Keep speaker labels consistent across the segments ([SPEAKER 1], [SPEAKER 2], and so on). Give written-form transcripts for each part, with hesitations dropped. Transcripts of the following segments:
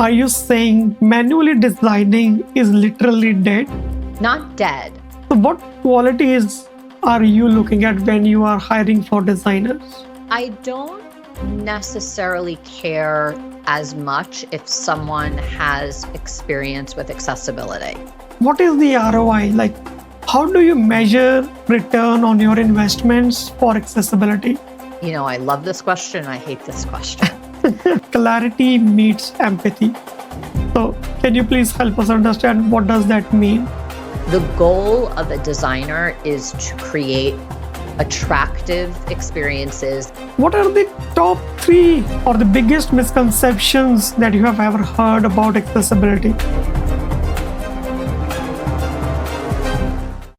[SPEAKER 1] Are you saying manually designing is literally dead?
[SPEAKER 2] Not dead.
[SPEAKER 1] So what qualities are you looking at when you are hiring for designers?
[SPEAKER 2] I don't necessarily care as much if someone has experience with accessibility.
[SPEAKER 1] What is the ROI? Like, how do you measure return on your investments for accessibility?
[SPEAKER 2] I love this question. I hate this question.
[SPEAKER 1] Clarity meets empathy. So, can you please help us understand what does that mean?
[SPEAKER 2] The goal of a designer is to create attractive experiences.
[SPEAKER 1] What are the top 3 or the biggest misconceptions that you have ever heard about accessibility?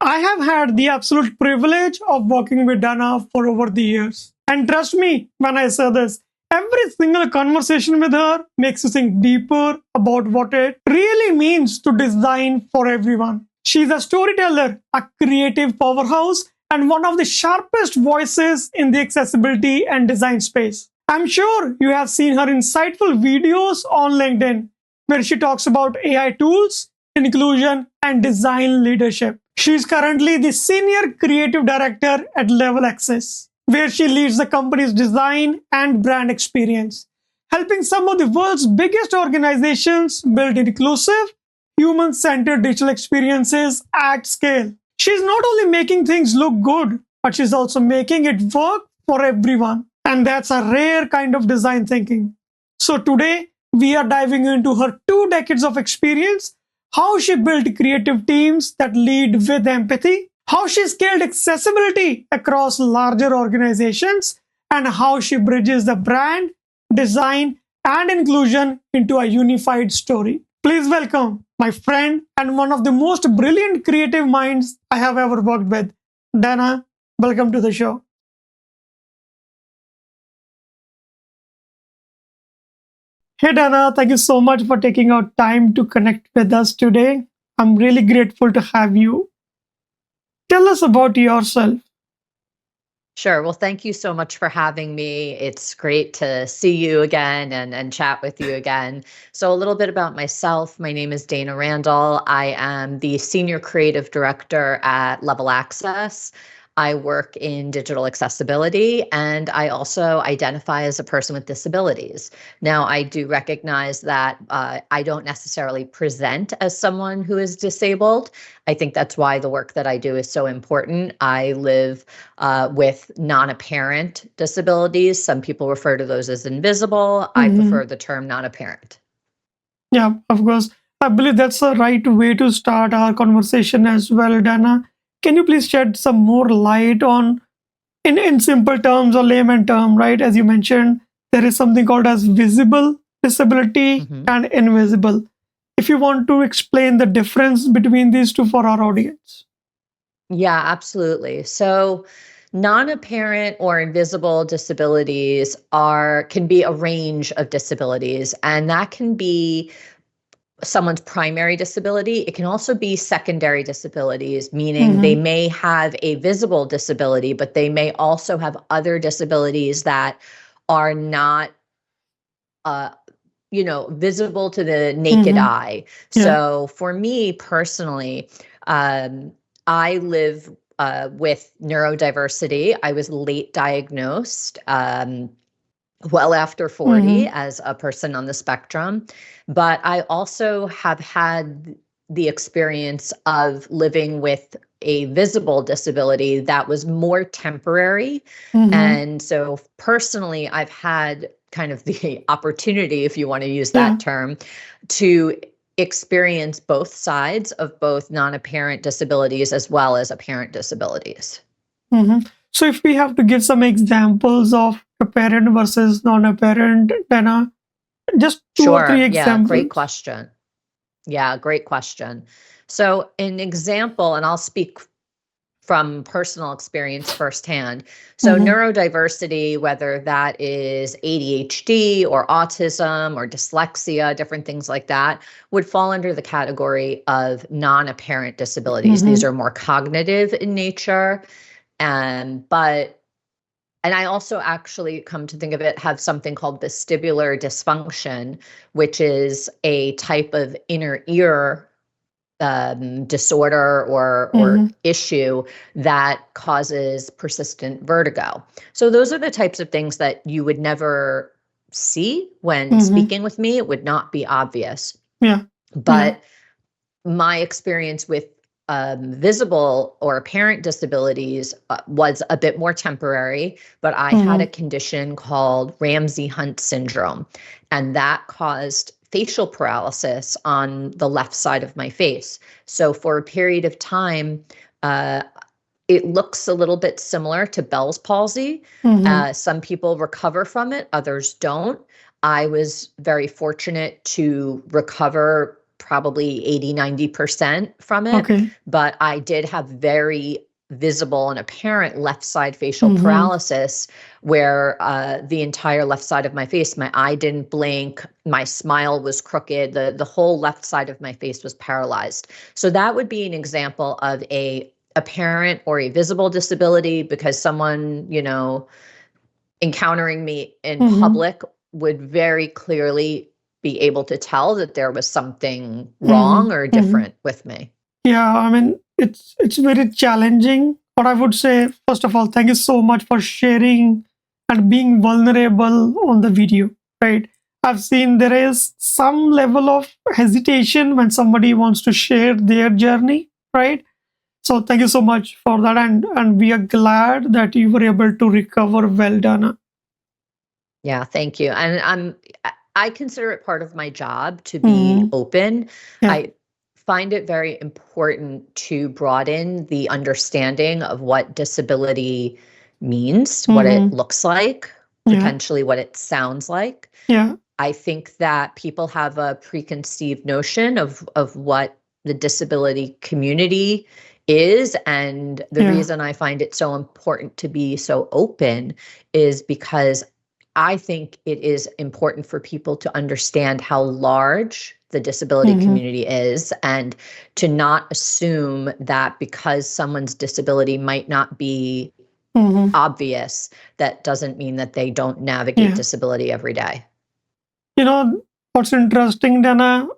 [SPEAKER 1] I have had the absolute privilege of working with Dana for over the years. And trust me when I say this, every single conversation with her makes you think deeper about what it really means to design for everyone. She's a storyteller, a creative powerhouse, and one of the sharpest voices in the accessibility and design space. I'm sure you have seen her insightful videos on LinkedIn, where she talks about AI tools, inclusion, and design leadership. She's currently the Senior Creative Director at Level Access, where she leads the company's design and brand experience, helping some of the world's biggest organizations build inclusive, human-centered digital experiences at scale. She's not only making things look good, but she's also making it work for everyone. And that's a rare kind of design thinking. So today, we are diving into her 2 decades of experience, how she built creative teams that lead with empathy, how she scaled accessibility across larger organizations, and how she bridges the brand, design, and inclusion into a unified story. Please welcome my friend and one of the most brilliant creative minds I have ever worked with, Dana. Welcome to the show. Hey Dana, thank you so much for taking out time to connect with us today. I'm really grateful to have you. Tell us about yourself.
[SPEAKER 2] Sure. Well, thank you so much for having me. It's great to see you again and chat with you again. So, a little bit about myself. My name is Dana Randall. I am the Senior Creative Director at Level Access. I work in digital accessibility, and I also identify as a person with disabilities. Now, I do recognize that I don't necessarily present as someone who is disabled. I think that's why the work that I do is so important. I live with non-apparent disabilities. Some people refer to those as invisible. I prefer the term non-apparent.
[SPEAKER 1] Yeah, of course. I believe that's the right way to start our conversation as well, Dana. Can you please shed some more light on, in simple terms or layman term, right? As you mentioned, there is something called as visible disability and invisible. If you want to explain the difference between these two for our audience.
[SPEAKER 2] Yeah, absolutely. So non-apparent or invisible disabilities can be a range of disabilities, and that can be someone's primary disability. It can also be secondary disabilities, meaning they may have a visible disability, but they may also have other disabilities that are not visible to the naked eye.
[SPEAKER 1] Yeah.
[SPEAKER 2] So for me personally, I live with neurodiversity. I was late diagnosed, well after 40 as a person on the spectrum. But I also have had the experience of living with a visible disability that was more temporary. And so personally, I've had kind of the opportunity, if you want to use that term, to experience both sides of both non-apparent disabilities as well as apparent disabilities.
[SPEAKER 1] So if we have to give some examples of apparent versus non-apparent, Dana, just 2 or 3
[SPEAKER 2] Sure. Yeah,
[SPEAKER 1] examples.
[SPEAKER 2] great question. Yeah, great question. So an example, and I'll speak from personal experience firsthand. So neurodiversity, whether that is ADHD or autism or dyslexia, different things like that, would fall under the category of non-apparent disabilities. These are more cognitive in nature, but And I also actually, come to think of it, have something called vestibular dysfunction, which is a type of inner ear disorder or
[SPEAKER 1] Mm-hmm.
[SPEAKER 2] issue that causes persistent vertigo. So those are the types of things that you would never see when
[SPEAKER 1] Mm-hmm.
[SPEAKER 2] speaking with me. It would not be obvious.
[SPEAKER 1] Yeah. Yeah.
[SPEAKER 2] But my experience with visible or apparent disabilities was a bit more temporary, but I had a
[SPEAKER 1] Mm-hmm.
[SPEAKER 2] condition called Ramsay-Hunt syndrome, and that caused facial paralysis on the left side of my face. So for a period of time, uh, it looks a little bit similar to Bell's palsy.
[SPEAKER 1] Mm-hmm.
[SPEAKER 2] Some people recover from it, others don't. I was very fortunate to recover probably 80-90% from it,
[SPEAKER 1] Okay.
[SPEAKER 2] but I did have very visible and apparent left side facial
[SPEAKER 1] Mm-hmm.
[SPEAKER 2] paralysis where the entire left side of my face, my eye didn't blink, my smile was crooked, the whole left side of my face was paralyzed. So that would be an example of a apparent or a visible disability, because someone, encountering me in
[SPEAKER 1] Mm-hmm.
[SPEAKER 2] public would very clearly be able to tell that there was something
[SPEAKER 1] Mm-hmm.
[SPEAKER 2] wrong or
[SPEAKER 1] Mm-hmm.
[SPEAKER 2] different with me.
[SPEAKER 1] Yeah, I mean, it's very challenging. But I would say, first of all, thank you so much for sharing and being vulnerable on the video. Right? I've seen there is some level of hesitation when somebody wants to share their journey. Right? So thank you so much for that, and we are glad that you were able to recover well, Dana.
[SPEAKER 2] Yeah, thank you. And I consider it part of my job to be
[SPEAKER 1] Mm-hmm.
[SPEAKER 2] open.
[SPEAKER 1] Yeah.
[SPEAKER 2] I find it very important to broaden the understanding of what disability means, what it
[SPEAKER 1] Mm-hmm.
[SPEAKER 2] looks like,
[SPEAKER 1] Yeah.
[SPEAKER 2] potentially what it sounds like.
[SPEAKER 1] Yeah.
[SPEAKER 2] I think that people have a preconceived notion of what the disability community is, and the
[SPEAKER 1] Yeah.
[SPEAKER 2] reason I find it so important to be so open is because I think it is important for people to understand how large the disability
[SPEAKER 1] Mm-hmm.
[SPEAKER 2] community is, and to not assume that because someone's disability might not be
[SPEAKER 1] Mm-hmm.
[SPEAKER 2] obvious, that doesn't mean that they don't navigate
[SPEAKER 1] Yeah.
[SPEAKER 2] disability every day.
[SPEAKER 1] You know what's interesting, Dana?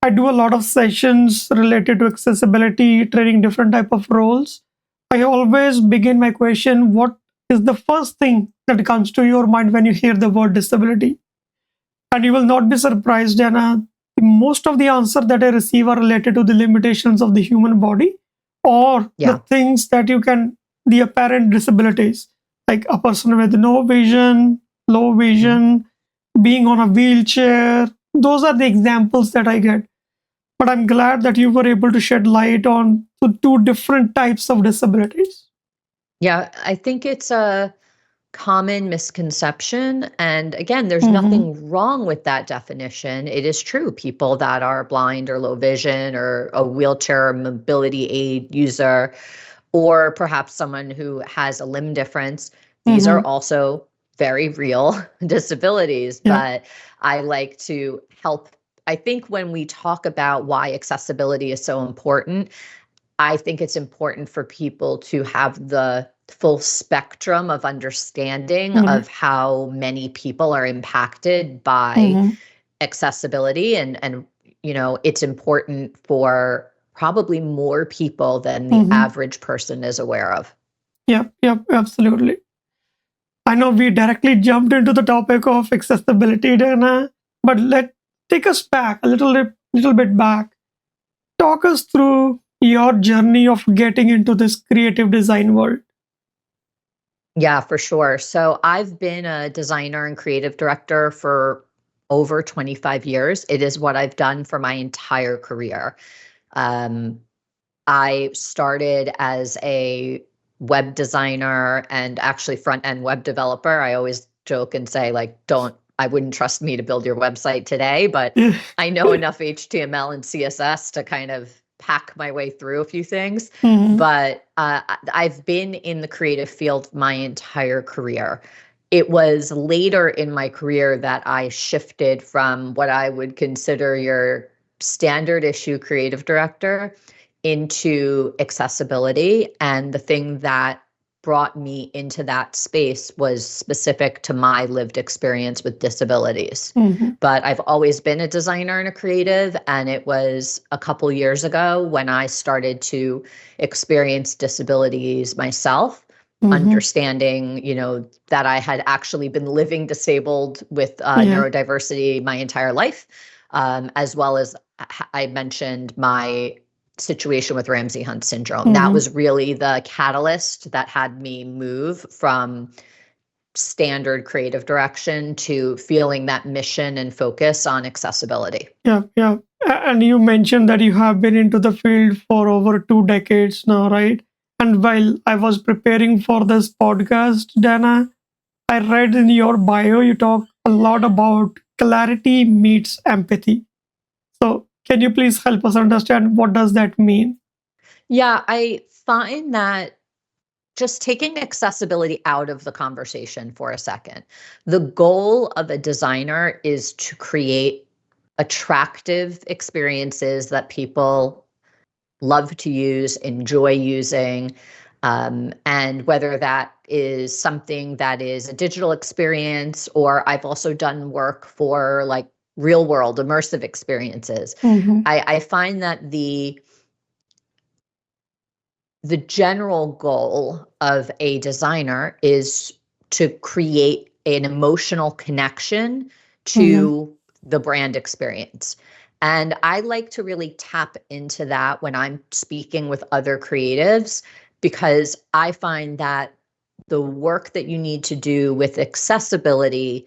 [SPEAKER 1] I do a lot of sessions related to accessibility, training different type of roles. I always begin my question, what is the first thing that comes to your mind when you hear the word disability? And you will not be surprised, Anna. Most of the answers that I receive are related to the limitations of the human body or the
[SPEAKER 2] Yeah.
[SPEAKER 1] things that the apparent disabilities, like a person with no vision, low
[SPEAKER 2] Mhm.
[SPEAKER 1] vision, being on a wheelchair. Those are the examples that I get. But I'm glad that you were able to shed light on the two different types of disabilities.
[SPEAKER 2] Yeah, I think it's a common misconception. And again, there's
[SPEAKER 1] Mm-hmm.
[SPEAKER 2] nothing wrong with that definition. It is true. People that are blind or low vision or a wheelchair or mobility aid user, or perhaps someone who has a limb difference, these are
[SPEAKER 1] Mm-hmm.
[SPEAKER 2] also very real disabilities.
[SPEAKER 1] Yeah.
[SPEAKER 2] But I like to help. I think when we talk about why accessibility is so important, I think it's important for people to have the full spectrum of understanding
[SPEAKER 1] Right.
[SPEAKER 2] of how many people are impacted by
[SPEAKER 1] Mm-hmm.
[SPEAKER 2] accessibility, and it's important for probably more people than the
[SPEAKER 1] Mm-hmm.
[SPEAKER 2] average person is aware of.
[SPEAKER 1] Yep. Yep. Absolutely. I know we directly jumped into the topic of accessibility, Dana, but let take us back little bit back. Talk us through your journey of getting into this creative design world.
[SPEAKER 2] Yeah, for sure. So I've been a designer and creative director for over 25 years. It is what I've done for my entire career. Um, I started as a web designer and actually front end web developer. I always joke and say, like, I wouldn't trust me to build your website today, but I know enough HTML and CSS to kind of pack my way through a few things.
[SPEAKER 1] Mm-hmm.
[SPEAKER 2] But I've been in the creative field my entire career. It was later in my career that I shifted from what I would consider your standard issue creative director into accessibility. And the thing that brought me into that space was specific to my lived experience with disabilities. But I've always been a designer and a creative, and it was a couple years ago when I started to experience disabilities myself, understanding, that I had actually been living disabled with neurodiversity my entire life, as well as I mentioned my situation with Ramsay-Hunt syndrome. That was really the catalyst that had me move from standard creative direction to feeling that mission and focus on accessibility.
[SPEAKER 1] Yeah, yeah. And you mentioned that you have been into the field for over 2 decades now, right? And while I was preparing for this podcast, Dana, I read in your bio you talk a lot about clarity meets empathy. So can you please help us understand what does that mean?
[SPEAKER 2] Yeah, I find that just taking accessibility out of the conversation for a second, the goal of a designer is to create attractive experiences that people love to use, enjoy using. And whether that is something that is a digital experience, or I've also done work for like real world immersive experiences. I find that the general goal of a designer is to create an emotional connection to the brand experience. And I like to really tap into that when I'm speaking with other creatives, because I find that the work that you need to do with accessibility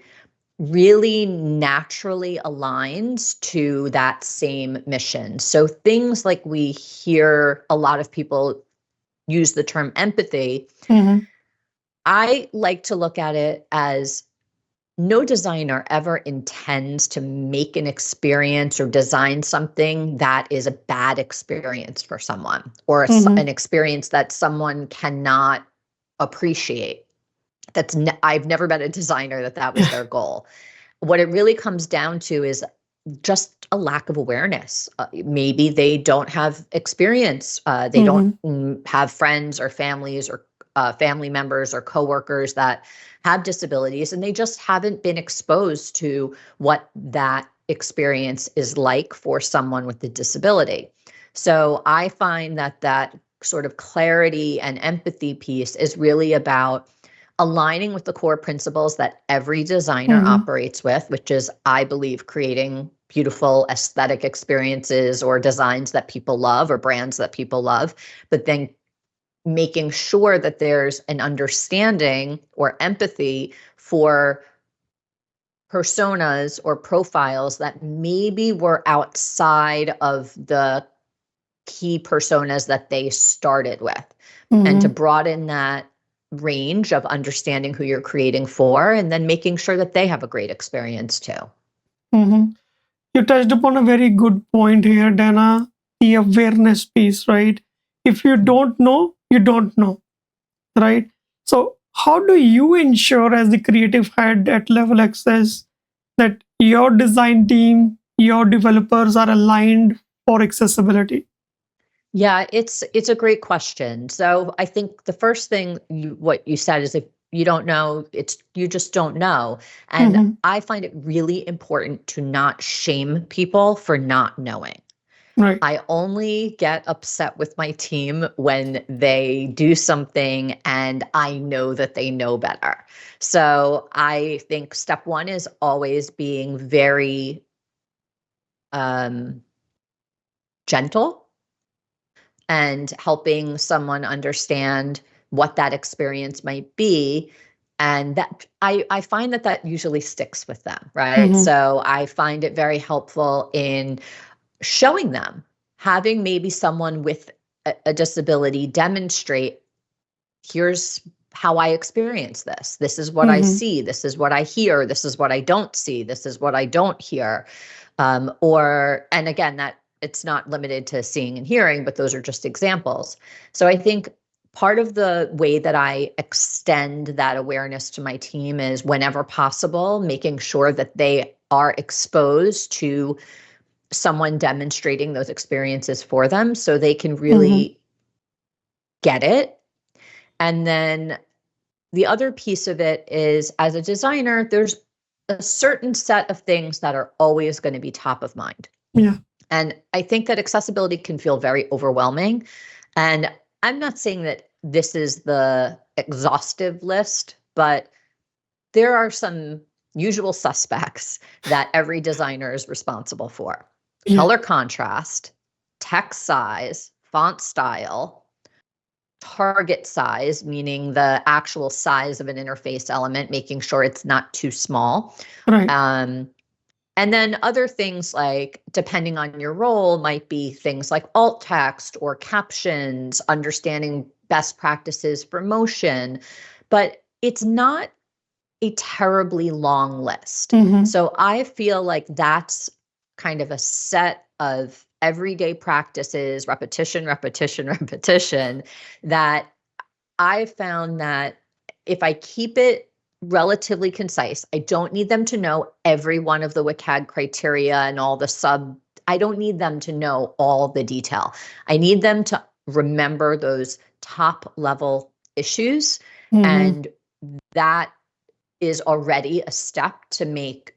[SPEAKER 2] really naturally aligns to that same mission. So things like we hear a lot of people use the term empathy, I like to look at it as no designer ever intends to make an experience or design something that is a bad experience for someone, or an experience that someone cannot appreciate. I've never met a designer that was their goal. What it really comes down to is just a lack of awareness. Maybe they don't have experience. They don't have friends or families or family members or coworkers that have disabilities, and they just haven't been exposed to what that experience is like for someone with a disability. So I find that sort of clarity and empathy piece is really about aligning with the core principles that every designer operates with, which is, I believe, creating beautiful aesthetic experiences or designs that people love or brands that people love, but then making sure that there's an understanding or empathy for personas or profiles that maybe were outside of the key personas that they started with, and to broaden that range of understanding who you're creating for, and then making sure that they have a great experience too.
[SPEAKER 1] You touched upon a very good point here, Dana, the awareness piece, right? If you don't know, you don't know, right? So how do you ensure as the creative head at Level Access that your design team, your developers are aligned for accessibility?
[SPEAKER 2] Yeah, it's a great question. So I think the first thing what you said is, if you don't know, you just don't know. And I find it really important to not shame people for not knowing.
[SPEAKER 1] Right.
[SPEAKER 2] I only get upset with my team when they do something and I know that they know better. So I think step one is always being very gentle and helping someone understand what that experience might be. And that I find that usually sticks with them, right? So I find it very helpful in showing them, having maybe someone with a disability demonstrate, here's how I experience this. This is what I see. This is what I hear. This is what I don't see. This is what I don't hear. And again, that it's not limited to seeing and hearing, but those are just examples. So I think part of the way that I extend that awareness to my team is, whenever possible, making sure that they are exposed to someone demonstrating those experiences for them so they can really get it. And then the other piece of it is, as a designer, there's a certain set of things that are always going to be top of mind.
[SPEAKER 1] Yeah.
[SPEAKER 2] And I think that accessibility can feel very overwhelming. And I'm not saying that this is the exhaustive list, but there are some usual suspects that every designer is responsible for.
[SPEAKER 1] Yeah.
[SPEAKER 2] Color contrast, text size, font style, target size, meaning the actual size of an interface element, making sure it's not too small.
[SPEAKER 1] Right.
[SPEAKER 2] And then other things like, depending on your role, might be things like alt text or captions, understanding best practices for motion. But it's not a terribly long list. So I feel like that's kind of a set of everyday practices, repetition, repetition, repetition, that I found that if I keep it relatively concise, I don't need them to know every one of the WCAG criteria and all the I don't need them to know all the detail. I need them to remember those top level issues. And that is already a step to make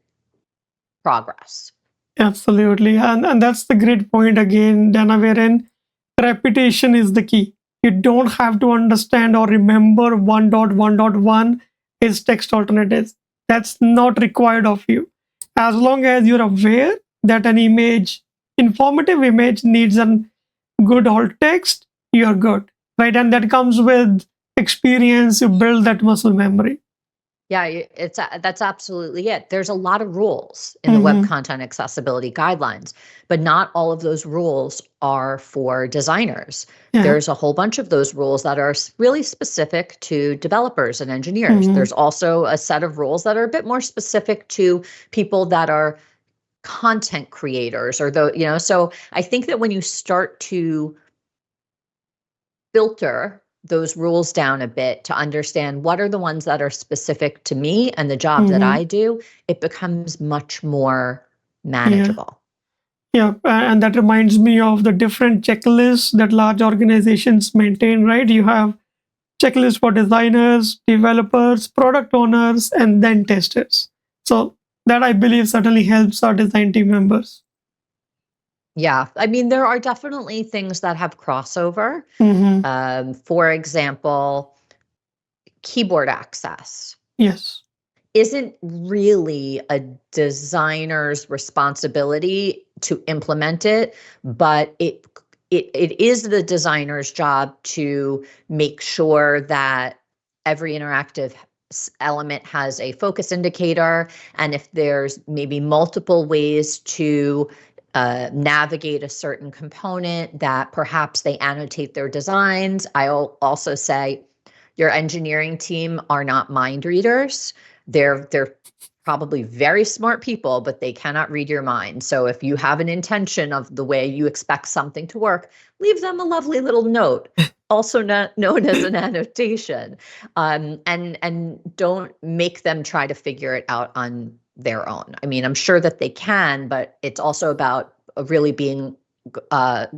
[SPEAKER 2] progress.
[SPEAKER 1] Absolutely. And that's the great point again, Dana, wherein repetition is the key. You don't have to understand or remember 1.1.1 is text alternatives. That's not required of you. As long as you're aware that an informative image needs a good alt text, you're good. Right. And that comes with experience, you build that muscle memory.
[SPEAKER 2] Yeah, that's absolutely it. There's a lot of rules in the web content accessibility guidelines, but not all of those rules are for designers.
[SPEAKER 1] Yeah.
[SPEAKER 2] There's a whole bunch of those rules that are really specific to developers and engineers. There's also a set of rules that are a bit more specific to people that are content creators or so I think that when you start to filter those rules down a bit to understand what are the ones that are specific to me and the job that I do, it becomes much more manageable.
[SPEAKER 1] Yeah, and that reminds me of the different checklists that large organizations maintain, right? You have checklists for designers, developers, product owners, and then testers. So that I believe certainly helps our design team members.
[SPEAKER 2] Yeah, I mean, there are definitely things that have crossover. For example, keyboard access.
[SPEAKER 1] Yes.
[SPEAKER 2] Isn't really a designer's responsibility to implement it, but it is the designer's job to make sure that every interactive element has a focus indicator, and if there's maybe multiple ways to navigate a certain component, that perhaps they annotate their designs. I'll also say your engineering team are not mind readers. They're probably very smart people, but they cannot read your mind. So if you have an intention of the way you expect something to work, leave them a lovely little note, also not known as an annotation, and don't make them try to figure it out on their own. I mean, I'm sure that they can, but it's also about really being a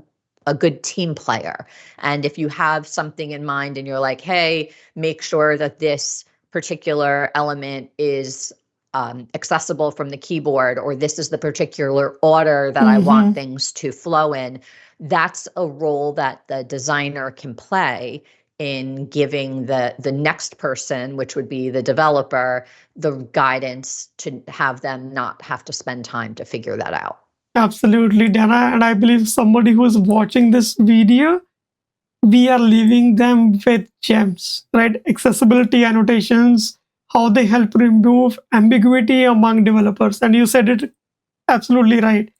[SPEAKER 2] good team player. And if you have something in mind and you're like, hey, make sure that this particular element is accessible from the keyboard, or this is the particular order that I want things to flow in, that's a role that the designer can play in giving the next person, which would be the developer, the guidance to have them not have to spend time to figure that out.
[SPEAKER 1] Absolutely, Dana. And I believe somebody who's watching this video, we are leaving them with gems, right? Accessibility annotations, how they help remove ambiguity among developers. And you said it absolutely right.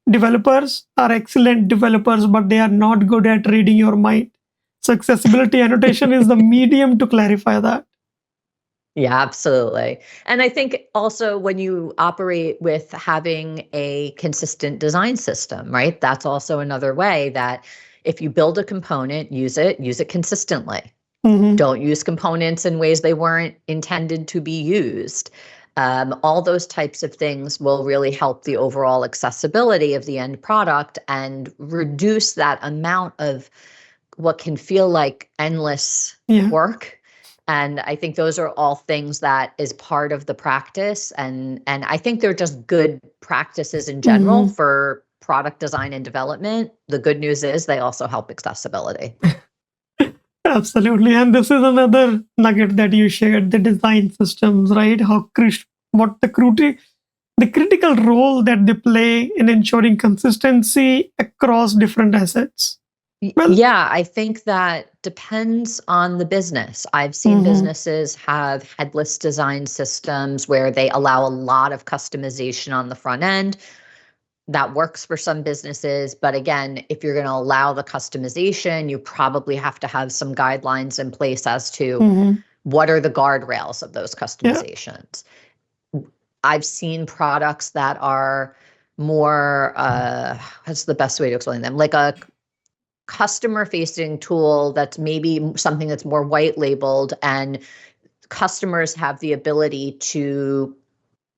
[SPEAKER 1] Developers are excellent developers, but they are not good at reading your mind. So accessibility annotation is the medium to clarify that.
[SPEAKER 2] Yeah, absolutely. And I think also when you operate with having a consistent design system, right? That's also another way that if you build a component, use it consistently. Don't use components in ways they weren't intended to be used. All those types of things will really help the overall accessibility of the end product and reduce that amount of what can feel like endless
[SPEAKER 1] Yeah.
[SPEAKER 2] work. And I think those are all things that is part of the practice. And I think they're just good practices in general for product design and development. The good news is they also help accessibility.
[SPEAKER 1] Absolutely. And this is another nugget that you shared, the design systems, right? What the critical role that they play in ensuring consistency across different assets. Well,
[SPEAKER 2] Yeah, I think that depends on the business. I've seen businesses have headless design systems where they allow a lot of customization on the front end. That works for some businesses. But again, if you're going to allow the customization, you probably have to have some guidelines in place as to what are the guardrails of those
[SPEAKER 1] yeah.
[SPEAKER 2] customizations. I've seen products that are more, what's the best way to explain them? Like a customer facing tool that's maybe something that's more white labeled, and customers have the ability to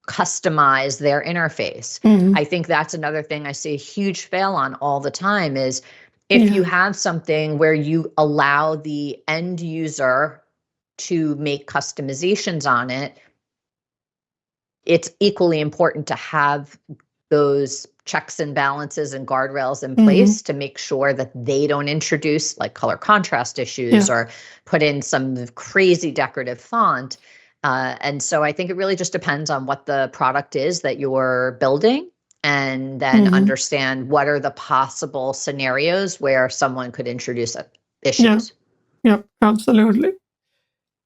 [SPEAKER 2] customize their interface. I think that's another thing I see a huge fail on all the time is if you have something where you allow the end user to make customizations on it, it's equally important to have those checks and balances and guardrails in place to make sure that they don't introduce like color contrast issues or put in some crazy decorative font. And so I think it really just depends on what the product is that you're building, and then understand what are the possible scenarios where someone could introduce issues.
[SPEAKER 1] Yeah, absolutely.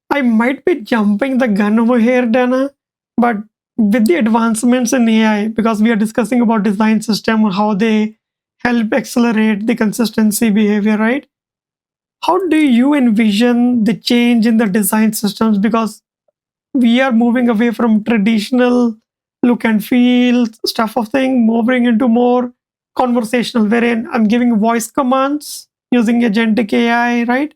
[SPEAKER 1] I might be jumping the gun over here, Dana, but with the advancements in AI, because we are discussing about design system or how they help accelerate the consistency behavior, right? How do you envision the change in the design systems? Because we are moving away from traditional look and feel stuff of thing, moving into more conversational, wherein I'm giving voice commands using agentic AI, right?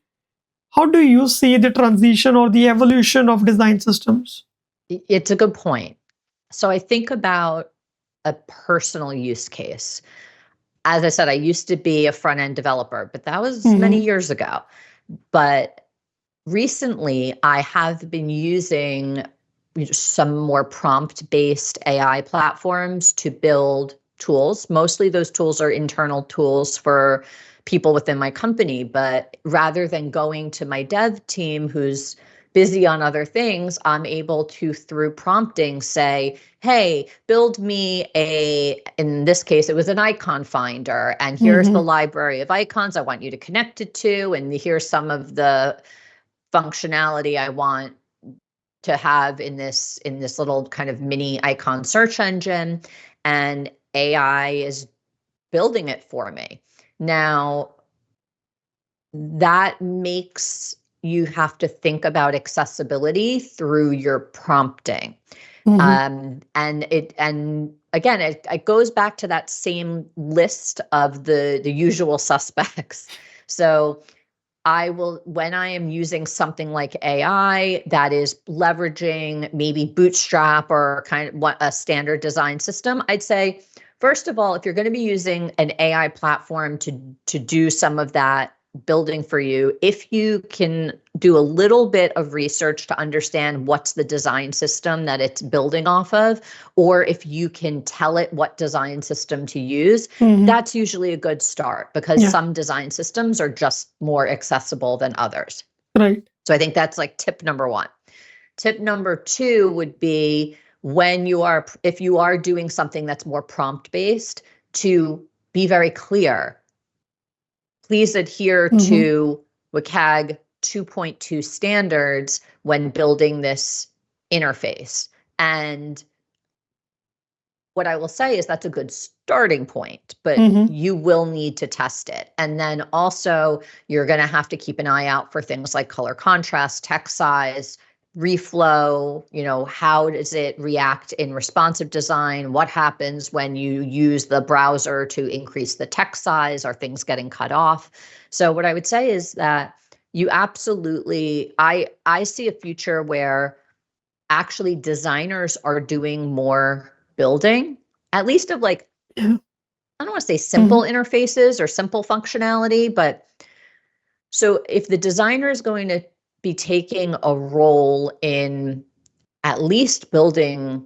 [SPEAKER 1] How do you see the transition or the evolution of design systems?
[SPEAKER 2] It's a good point. So I think about a personal use case. As I said, I used to be a front end developer, but that was many years ago. But recently, I have been using some more prompt based AI platforms to build tools. Mostly those tools are internal tools for people within my company. But rather than going to my dev team who's busy on other things, I'm able to, through prompting, say, hey, build me in this case, it was an icon finder, and here's the library of icons I want you to connect it to, and here's some of the functionality I want to have in this little kind of mini icon search engine, and AI is building it for me. Now, that makes you have to think about accessibility through your prompting. And again, it goes back to that same list of the usual suspects. So when I am using something like AI that is leveraging maybe Bootstrap or kind of a standard design system, I'd say, first of all, if you're going to be using an AI platform to do some of that building for you, if you can do a little bit of research to understand what's the design system that it's building off of, or if you can tell it what design system to use, that's usually a good start, because some design systems are just more accessible than others.
[SPEAKER 1] Right.
[SPEAKER 2] So I think that's like tip number one. Tip number two would be if you are doing something that's more prompt based, to be very clear. Please adhere to WCAG 2.2 standards when building this interface. And what I will say is that's a good starting point, but you will need to test it. And then also, you're going to have to keep an eye out for things like color contrast, text size, reflow. How does it react in responsive design? What happens when you use the browser to increase the text size? Are things getting cut off? So what I would say is that you absolutely, I see a future where actually designers are doing more building, at least of like, I don't want to say simple interfaces or simple functionality, but So if the designer is going to be taking a role in at least building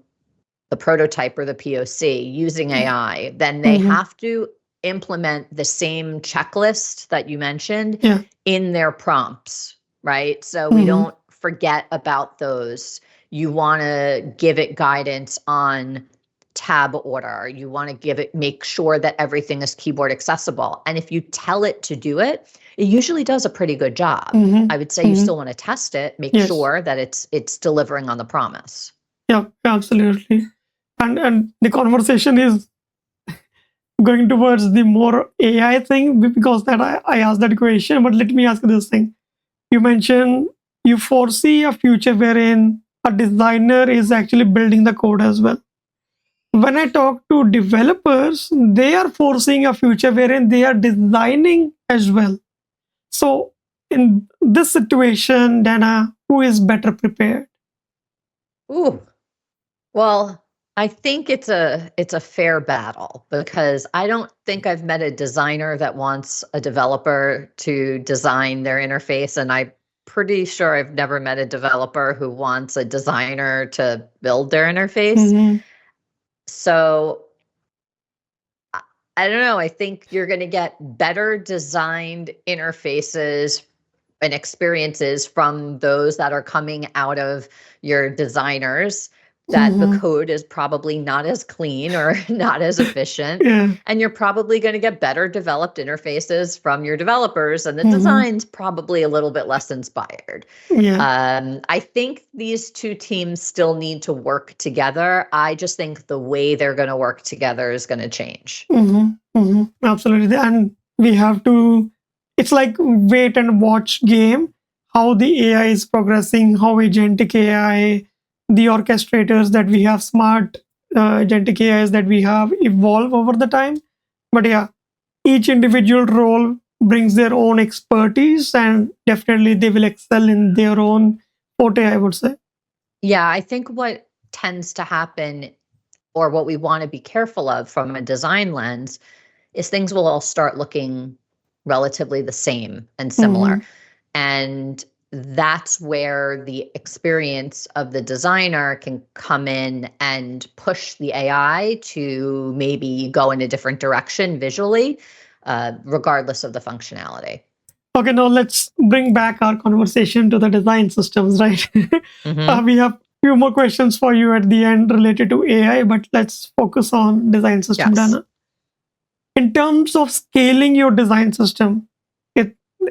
[SPEAKER 2] the prototype or the POC using AI, then they
[SPEAKER 1] Mm-hmm.
[SPEAKER 2] have to implement the same checklist that you mentioned
[SPEAKER 1] Yeah.
[SPEAKER 2] in their prompts, right? So we
[SPEAKER 1] Mm-hmm.
[SPEAKER 2] don't forget about those. You want to give it guidance on tab order. You want to make sure that everything is keyboard accessible. And if you tell it to do it, it usually does a pretty good job.
[SPEAKER 1] Mm-hmm.
[SPEAKER 2] I would say you
[SPEAKER 1] Mm-hmm.
[SPEAKER 2] still want to test it, make
[SPEAKER 1] Yes.
[SPEAKER 2] sure that it's delivering on the promise.
[SPEAKER 1] Yeah, absolutely. And the conversation is going towards the more AI thing because that I asked that question. But let me ask you this thing. You mentioned you foresee a future wherein a designer is actually building the code as well. When I talk to developers, they are foreseeing a future wherein they are designing as well. So in this situation, Dana, who is better prepared?
[SPEAKER 2] Ooh, well, I think it's a fair battle because I don't think I've met a designer that wants a developer to design their interface, and I'm pretty sure I've never met a developer who wants a designer to build their interface.
[SPEAKER 1] Mm-hmm.
[SPEAKER 2] So I I don't know. I think you're going to get better designed interfaces and experiences from those that are coming out of your designers, that the
[SPEAKER 1] Mm-hmm.
[SPEAKER 2] code is probably not as clean or not as efficient.
[SPEAKER 1] Yeah.
[SPEAKER 2] And you're probably going to get better developed interfaces from your developers, and the
[SPEAKER 1] Mm-hmm.
[SPEAKER 2] design's probably a little bit less inspired.
[SPEAKER 1] Yeah.
[SPEAKER 2] I think these two teams still need to work together. I just think the way they're going to work together is going to change.
[SPEAKER 1] Mm-hmm. Mm-hmm. Absolutely. And we have to, it's like wait and watch game, how the AI is progressing, how agentic AI, the orchestrators that we have, smart agentic AIs that we have evolve over the time. But yeah, each individual role brings their own expertise and definitely they will excel in their own forte, I would say.
[SPEAKER 2] Yeah, I think what tends to happen, or what we want to be careful of from a design lens, is things will all start looking relatively the same and
[SPEAKER 1] Mm-hmm.
[SPEAKER 2] similar. And that's where the experience of the designer can come in and push the AI to maybe go in a different direction visually, regardless of the functionality.
[SPEAKER 1] Okay, now let's bring back our conversation to the design systems, right?
[SPEAKER 2] Hmm.
[SPEAKER 1] We have few more questions for you at the end related to AI, but let's focus on design system,
[SPEAKER 2] Yes.
[SPEAKER 1] Dana. In terms of scaling your design system,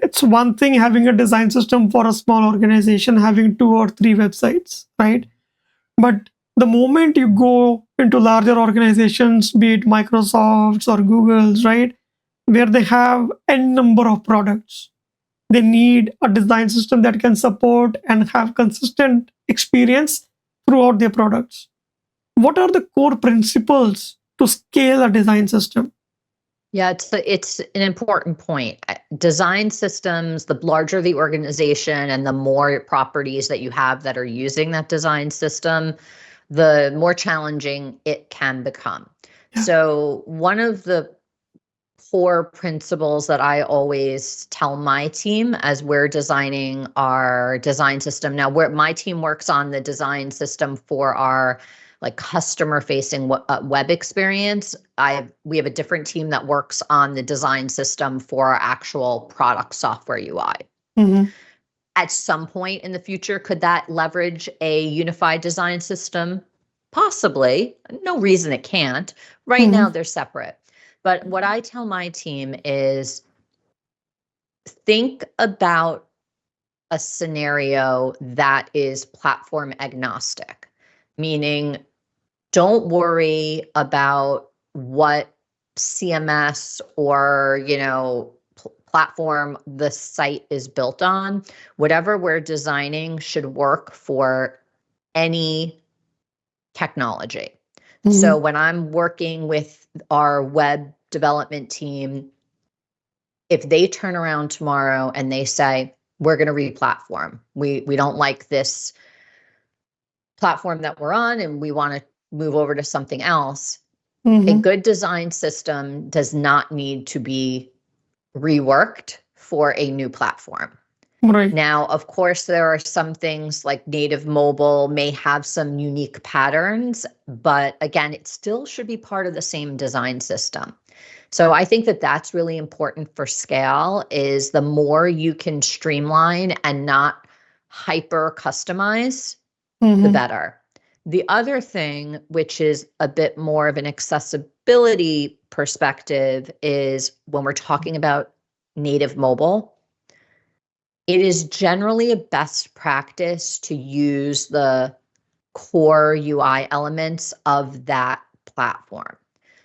[SPEAKER 1] it's one thing having a design system for a small organization, having 2 or 3 websites, right? But the moment you go into larger organizations, be it Microsoft's or Google's, right, where they have n number of products, they need a design system that can support and have consistent experience throughout their products. What are the core principles to scale a design system?
[SPEAKER 2] Yeah, it's an important point. Design systems, the larger the organization and the more properties that you have that are using that design system, the more challenging it can become.
[SPEAKER 1] Yeah.
[SPEAKER 2] So, one of the core principles that I always tell my team as we're designing our design system now, where my team works on the design system for our like customer facing web experience. We have a different team that works on the design system for our actual product software UI.
[SPEAKER 1] Mm-hmm.
[SPEAKER 2] At some point in the future, could that leverage a unified design system? Possibly. No reason it can't. Right now,
[SPEAKER 1] Mm-hmm.
[SPEAKER 2] they're separate. But what I tell my team is think about a scenario that is platform agnostic, meaning don't worry about what CMS or, platform the site is built on. Whatever we're designing should work for any technology. So
[SPEAKER 1] Mm-hmm.
[SPEAKER 2] when I'm working with our web development team, if they turn around tomorrow and they say, we're going to re-platform, we don't like this platform that we're on and we want to move over to something else, a
[SPEAKER 1] Mm-hmm.
[SPEAKER 2] good design system does not need to be reworked for a new platform.
[SPEAKER 1] Right.
[SPEAKER 2] Now, of course, there are some things like native mobile may have some unique patterns, but again, it still should be part of the same design system. So I think that that's really important for scale, is the more you can streamline and not hyper customize, the better. The other thing, which is a bit more of an accessibility perspective, is when we're talking about native mobile, it is generally a best practice to use the core UI elements of that platform.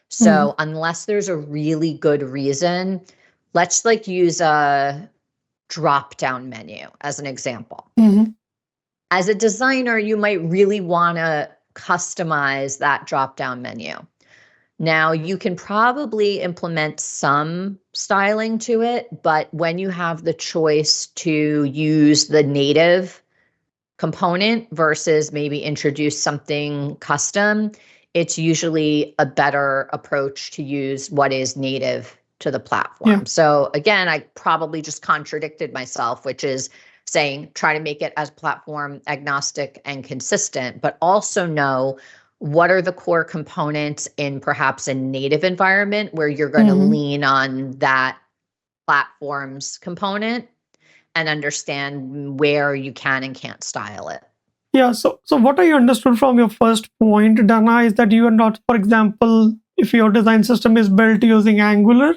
[SPEAKER 2] So unless there's a really good reason, let's like use a drop-down menu as an example. As a designer, you might really want to customize that drop-down menu. Now, you can probably implement some styling to it, but when you have the choice to use the native component versus maybe introduce something custom, it's usually a better approach to use what is native to the platform.
[SPEAKER 1] Yeah.
[SPEAKER 2] So again, I probably just contradicted myself, which is saying try to make it as platform agnostic and consistent, but also know what are the core components in perhaps a native environment where you're going to lean on that platform's component and understand where you can and can't style it.
[SPEAKER 1] Yeah. So what I understood from your first point, Dana, is that you are not, for example, if your design system is built using Angular,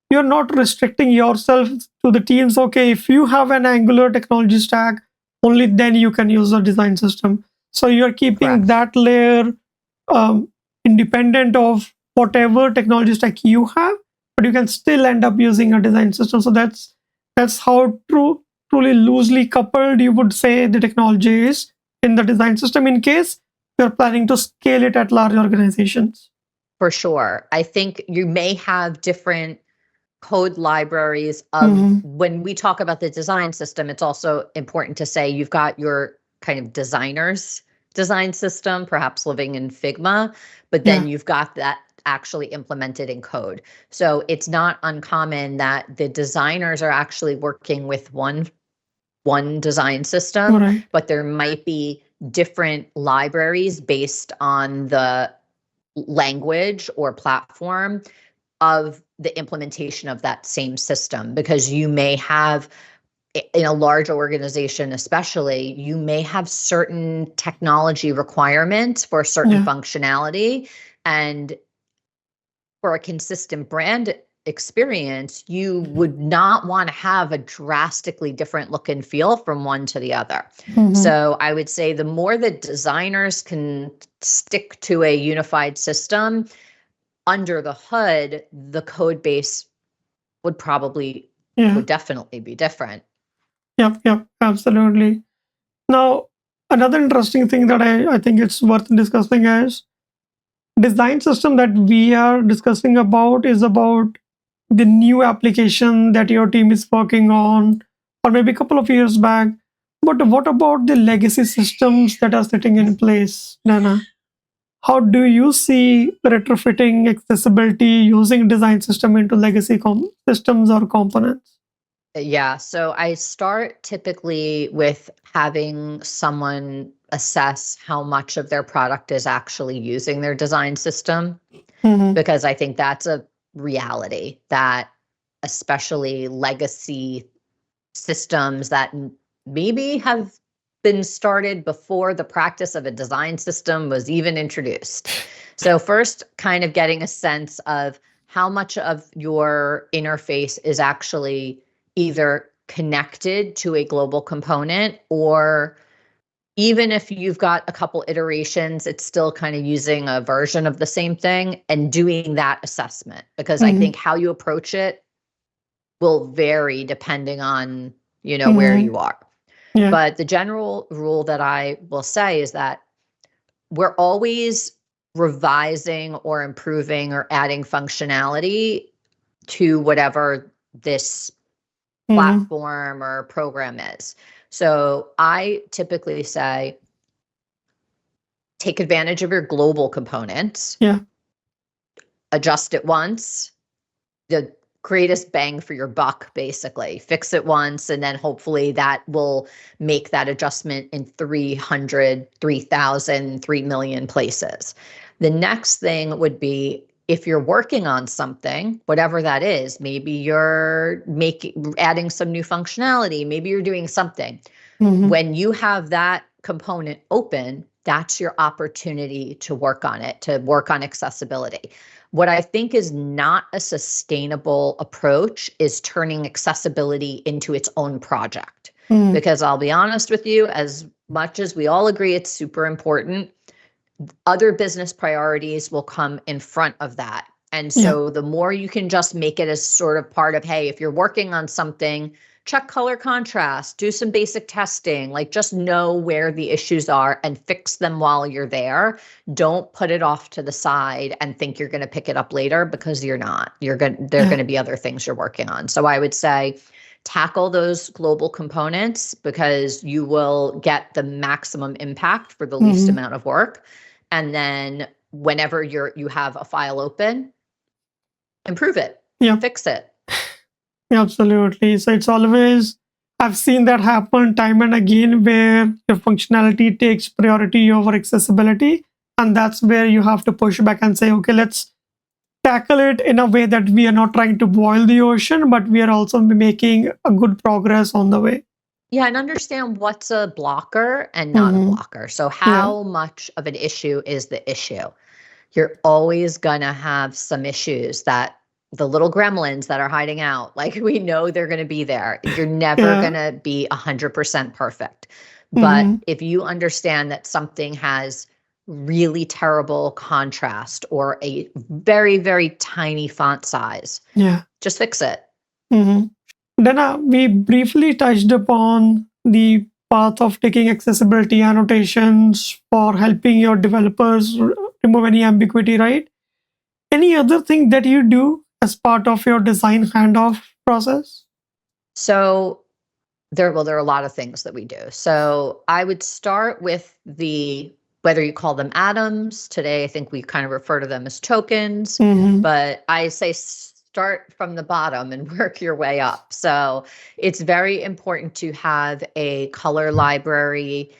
[SPEAKER 1] you're not restricting yourself to the teams. Okay, if you have an Angular technology stack, only then you can use the design system. So you're keeping
[SPEAKER 2] Correct.
[SPEAKER 1] that layer independent of whatever technology stack you have, but you can still end up using a design system. So that's how truly loosely coupled you would say the technology is in the design system, in case you're planning to scale it at large organizations.
[SPEAKER 2] For sure. I think you may have different code libraries of when we talk about the design system, it's also important to say you've got your kind of designer's design system, perhaps living in Figma, but then you've got that actually implemented in code. So it's not uncommon that the designers are actually working with one design system, but there might be different libraries based on the language or platform of the implementation of that same system, because you may have, in a large organization especially, you may have certain technology requirements for certain functionality, and for a consistent brand experience, you would not want to have a drastically different look and feel from one to the other. So I would say the more that designers can stick to a unified system, under the hood, the code base would definitely be different.
[SPEAKER 1] Yep, absolutely. Now, another interesting thing that I think it's worth discussing is design system that we are discussing about is about the new application that your team is working on, or maybe a couple of years back. But what about the legacy systems that are sitting in place, Nana? How do you see retrofitting accessibility using design system into legacy systems or components?
[SPEAKER 2] Yeah, so I start typically with having someone assess how much of their product is actually using their design system, because I think that's a reality that especially legacy systems that maybe have been started before the practice of a design system was even introduced. So first, kind of getting a sense of how much of your interface is actually either connected to a global component, or even if you've got a couple iterations, it's still kind of using a version of the same thing, and doing that assessment, because I think how you approach it will vary depending on, where you are.
[SPEAKER 1] Yeah.
[SPEAKER 2] But the general rule that I will say is that we're always revising or improving or adding functionality to whatever this platform or program is. So I typically say, take advantage of your global components,
[SPEAKER 1] Yeah.
[SPEAKER 2] adjust it once. The greatest bang for your buck, basically. Fix it once, and then hopefully that will make that adjustment in 300, 3,000, 3 million places. The next thing would be, if you're working on something, whatever that is, maybe you're adding some new functionality, maybe you're doing something. When you have that component open, that's your opportunity to work on it, to work on accessibility. What I think is not a sustainable approach is turning accessibility into its own project. Because I'll be honest with you, as much as we all agree it's super important, other business priorities will come in front of that. And so the more you can just make it as sort of part of, hey, if you're working on something, check color contrast, do some basic testing, like just know where the issues are and fix them while you're there. Don't put it off to the side and think you're going to pick it up later, because you're not. There are going to be other things you're working on. So I would say tackle those global components, because you will get the maximum impact for the least amount of work. And then whenever you have a file open, improve it, fix it.
[SPEAKER 1] Absolutely. So it's always, I've seen that happen time and again, where your functionality takes priority over accessibility. And that's where you have to push back and say, okay, let's tackle it in a way that we are not trying to boil the ocean, but we are also making a good progress on the way.
[SPEAKER 2] Yeah, and understand what's a blocker and not a blocker. So how much of an issue is the issue? You're always going to have some issues that the little gremlins that are hiding out, like, we know they're going to be there. You're never going to be 100% perfect. But if you understand that something has really terrible contrast or a very, very tiny font size, just fix it.
[SPEAKER 1] Dana, we briefly touched upon the path of taking accessibility annotations for helping your developers remove any ambiguity, right? Any other thing that you do as part of your design handoff process?
[SPEAKER 2] So there are a lot of things that we do. So I would start with whether you call them atoms. Today, I think we kind of refer to them as tokens, but I say start from the bottom and work your way up. So it's very important to have a color library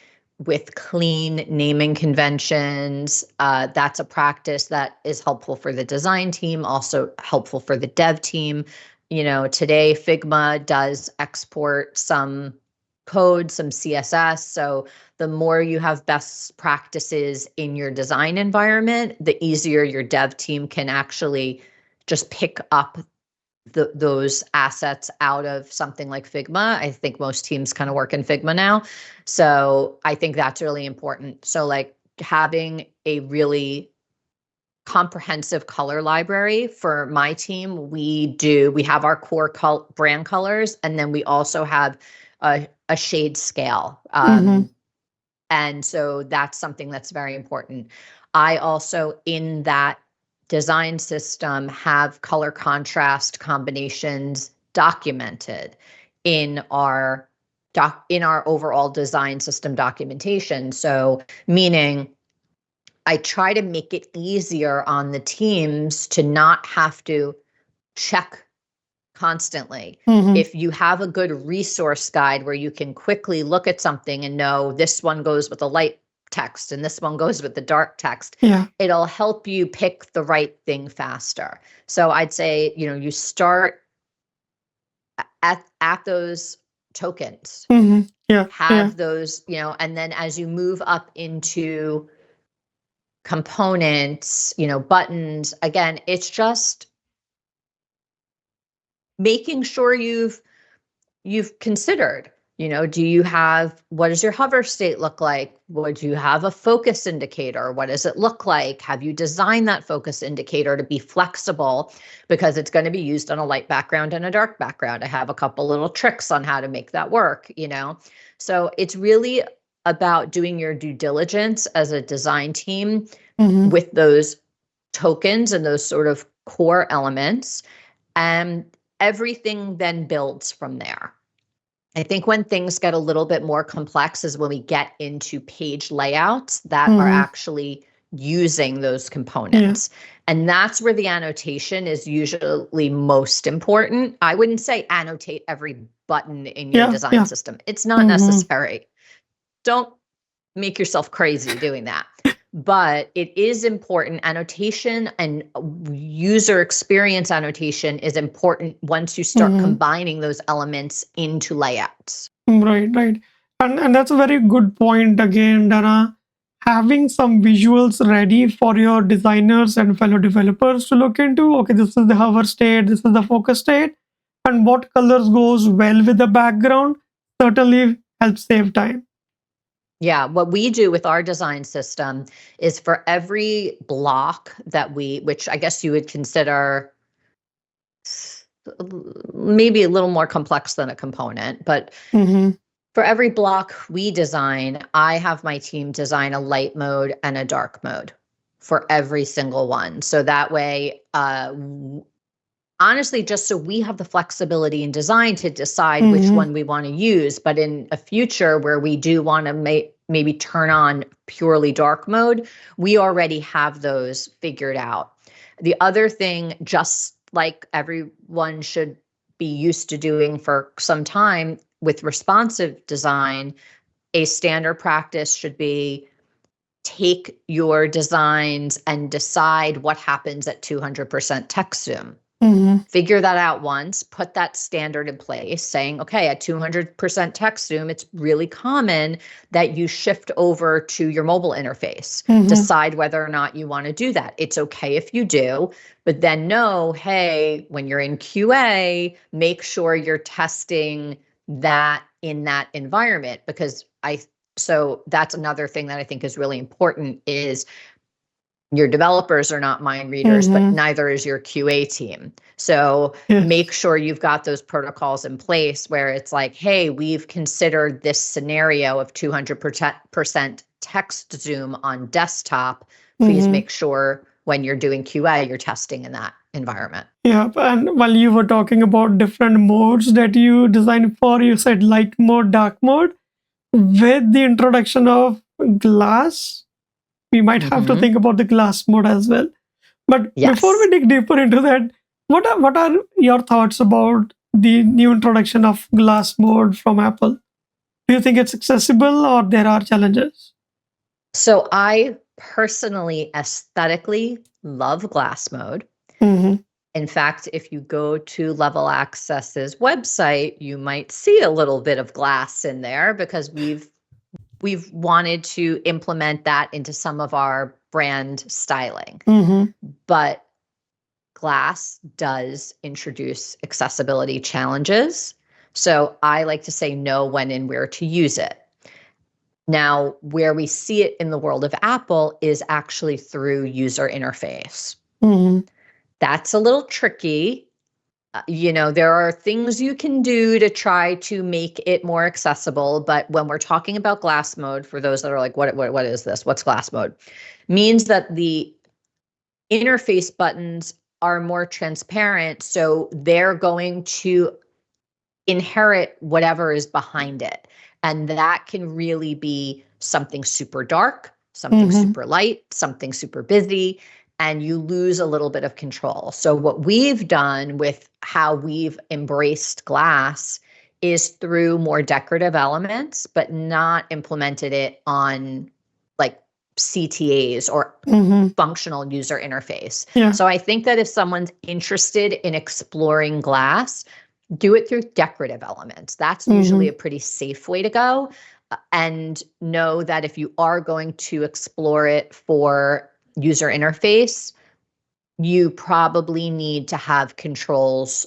[SPEAKER 2] with clean naming conventions. That's a practice that is helpful for the design team, also helpful for the dev team. Today Figma does export some code, some CSS. So the more you have best practices in your design environment, the easier your dev team can actually just pick up those assets out of something like Figma. I think most teams kind of work in Figma now. So I think that's really important. So like having a really comprehensive color library for my team, we have our core brand colors, and then we also have a shade scale. And so that's something that's very important. I also, in that design system, have color contrast combinations documented in our overall design system documentation. So meaning I try to make it easier on the teams to not have to check constantly. If you have a good resource guide where you can quickly look at something and know this one goes with the light text and this one goes with the dark text, it'll help you pick the right thing faster. So I'd say, you start at those tokens, have those, and then as you move up into components, buttons, again, it's just making sure you've considered, what does your hover state look like? Would you have a focus indicator? What does it look like? Have you designed that focus indicator to be flexible, because it's going to be used on a light background and a dark background? I have a couple little tricks on how to make that work, So it's really about doing your due diligence as a design team with those tokens and those sort of core elements, and everything then builds from there. I think when things get a little bit more complex is when we get into page layouts that are actually using those
[SPEAKER 1] Yeah.
[SPEAKER 2] components. And that's where the annotation is usually most important. I wouldn't say annotate every button in your
[SPEAKER 1] Yeah.
[SPEAKER 2] design
[SPEAKER 1] Yeah.
[SPEAKER 2] system. It's not
[SPEAKER 1] Mm-hmm.
[SPEAKER 2] necessary. Don't make yourself crazy doing that. But it is important. Annotation and user experience annotation is important once you start
[SPEAKER 1] Mm-hmm.
[SPEAKER 2] combining those elements into layouts.
[SPEAKER 1] Right, right. And that's a very good point again, Dana. Having some visuals ready for your designers and fellow developers to look into. Okay, this is the hover state, this is the focus state, and what colors goes well with the background certainly helps save time.
[SPEAKER 2] Yeah, what we do with our design system is for every block that which I guess you would consider maybe a little more complex than a component, but
[SPEAKER 1] Mm-hmm.
[SPEAKER 2] for every block we design, I have my team design a light mode and a dark mode for every single one. So that way, honestly, just so we have the flexibility in design to decide which
[SPEAKER 1] Mm-hmm.
[SPEAKER 2] one we want to use. But in a future where we do want to maybe turn on purely dark mode, we already have those figured out. The other thing, just like everyone should be used to doing for some time with responsive design, a standard practice should be take your designs and decide what happens at 200% text zoom.
[SPEAKER 1] Mm-hmm.
[SPEAKER 2] Figure that out once, put that standard in place, saying, okay, at 200% text zoom, it's really common that you shift over to your mobile interface.
[SPEAKER 1] Mm-hmm.
[SPEAKER 2] Decide whether or not you want to do that. It's okay if you do, but then know, hey, when you're in QA, make sure you're testing that in that environment, because so that's another thing that I think is really important is your developers are not mind readers, but
[SPEAKER 1] Mm-hmm.
[SPEAKER 2] neither is your QA team. So
[SPEAKER 1] Yes.
[SPEAKER 2] make sure you've got those protocols in place where it's like, hey, we've considered this scenario of 200% text zoom on desktop. Please
[SPEAKER 1] Mm-hmm.
[SPEAKER 2] make sure when you're doing QA, you're testing in that environment.
[SPEAKER 1] Yeah, and while you were talking about different modes that you designed for, you said light mode, dark mode. With the introduction of glass, we might have to think about the glass mode as well. But before
[SPEAKER 2] Yes.
[SPEAKER 1] we dig deeper into that, what are your thoughts about the new introduction of glass mode from Apple? Do you think it's accessible or there are challenges?
[SPEAKER 2] So I personally aesthetically love glass mode.
[SPEAKER 1] Mm-hmm.
[SPEAKER 2] In fact, if you go to Level Access's website, you might see a little bit of glass in there because we've wanted to implement that into some of our brand styling.
[SPEAKER 1] Mm-hmm.
[SPEAKER 2] But glass does introduce accessibility challenges. So I like to say know when and where to use it. Now, where we see it in the world of Apple is actually through user interface.
[SPEAKER 1] Mm-hmm.
[SPEAKER 2] That's a little tricky. There are things you can do to try to make it more accessible. But when we're talking about glass mode, for those that are like, what is this? What's glass mode? Means that the interface buttons are more transparent. So they're going to inherit whatever is behind it. And that can really be something super dark, something
[SPEAKER 1] Mm-hmm.
[SPEAKER 2] super light, something super busy, and you lose a little bit of control. So what we've done with how we've embraced glass is through more decorative elements, but not implemented it on like CTAs or
[SPEAKER 1] Mm-hmm.
[SPEAKER 2] functional user interface.
[SPEAKER 1] Yeah.
[SPEAKER 2] So I think that if someone's interested in exploring glass, do it through decorative elements. That's usually
[SPEAKER 1] Mm-hmm.
[SPEAKER 2] a pretty safe way to go. And know that if you are going to explore it for user interface, you probably need to have controls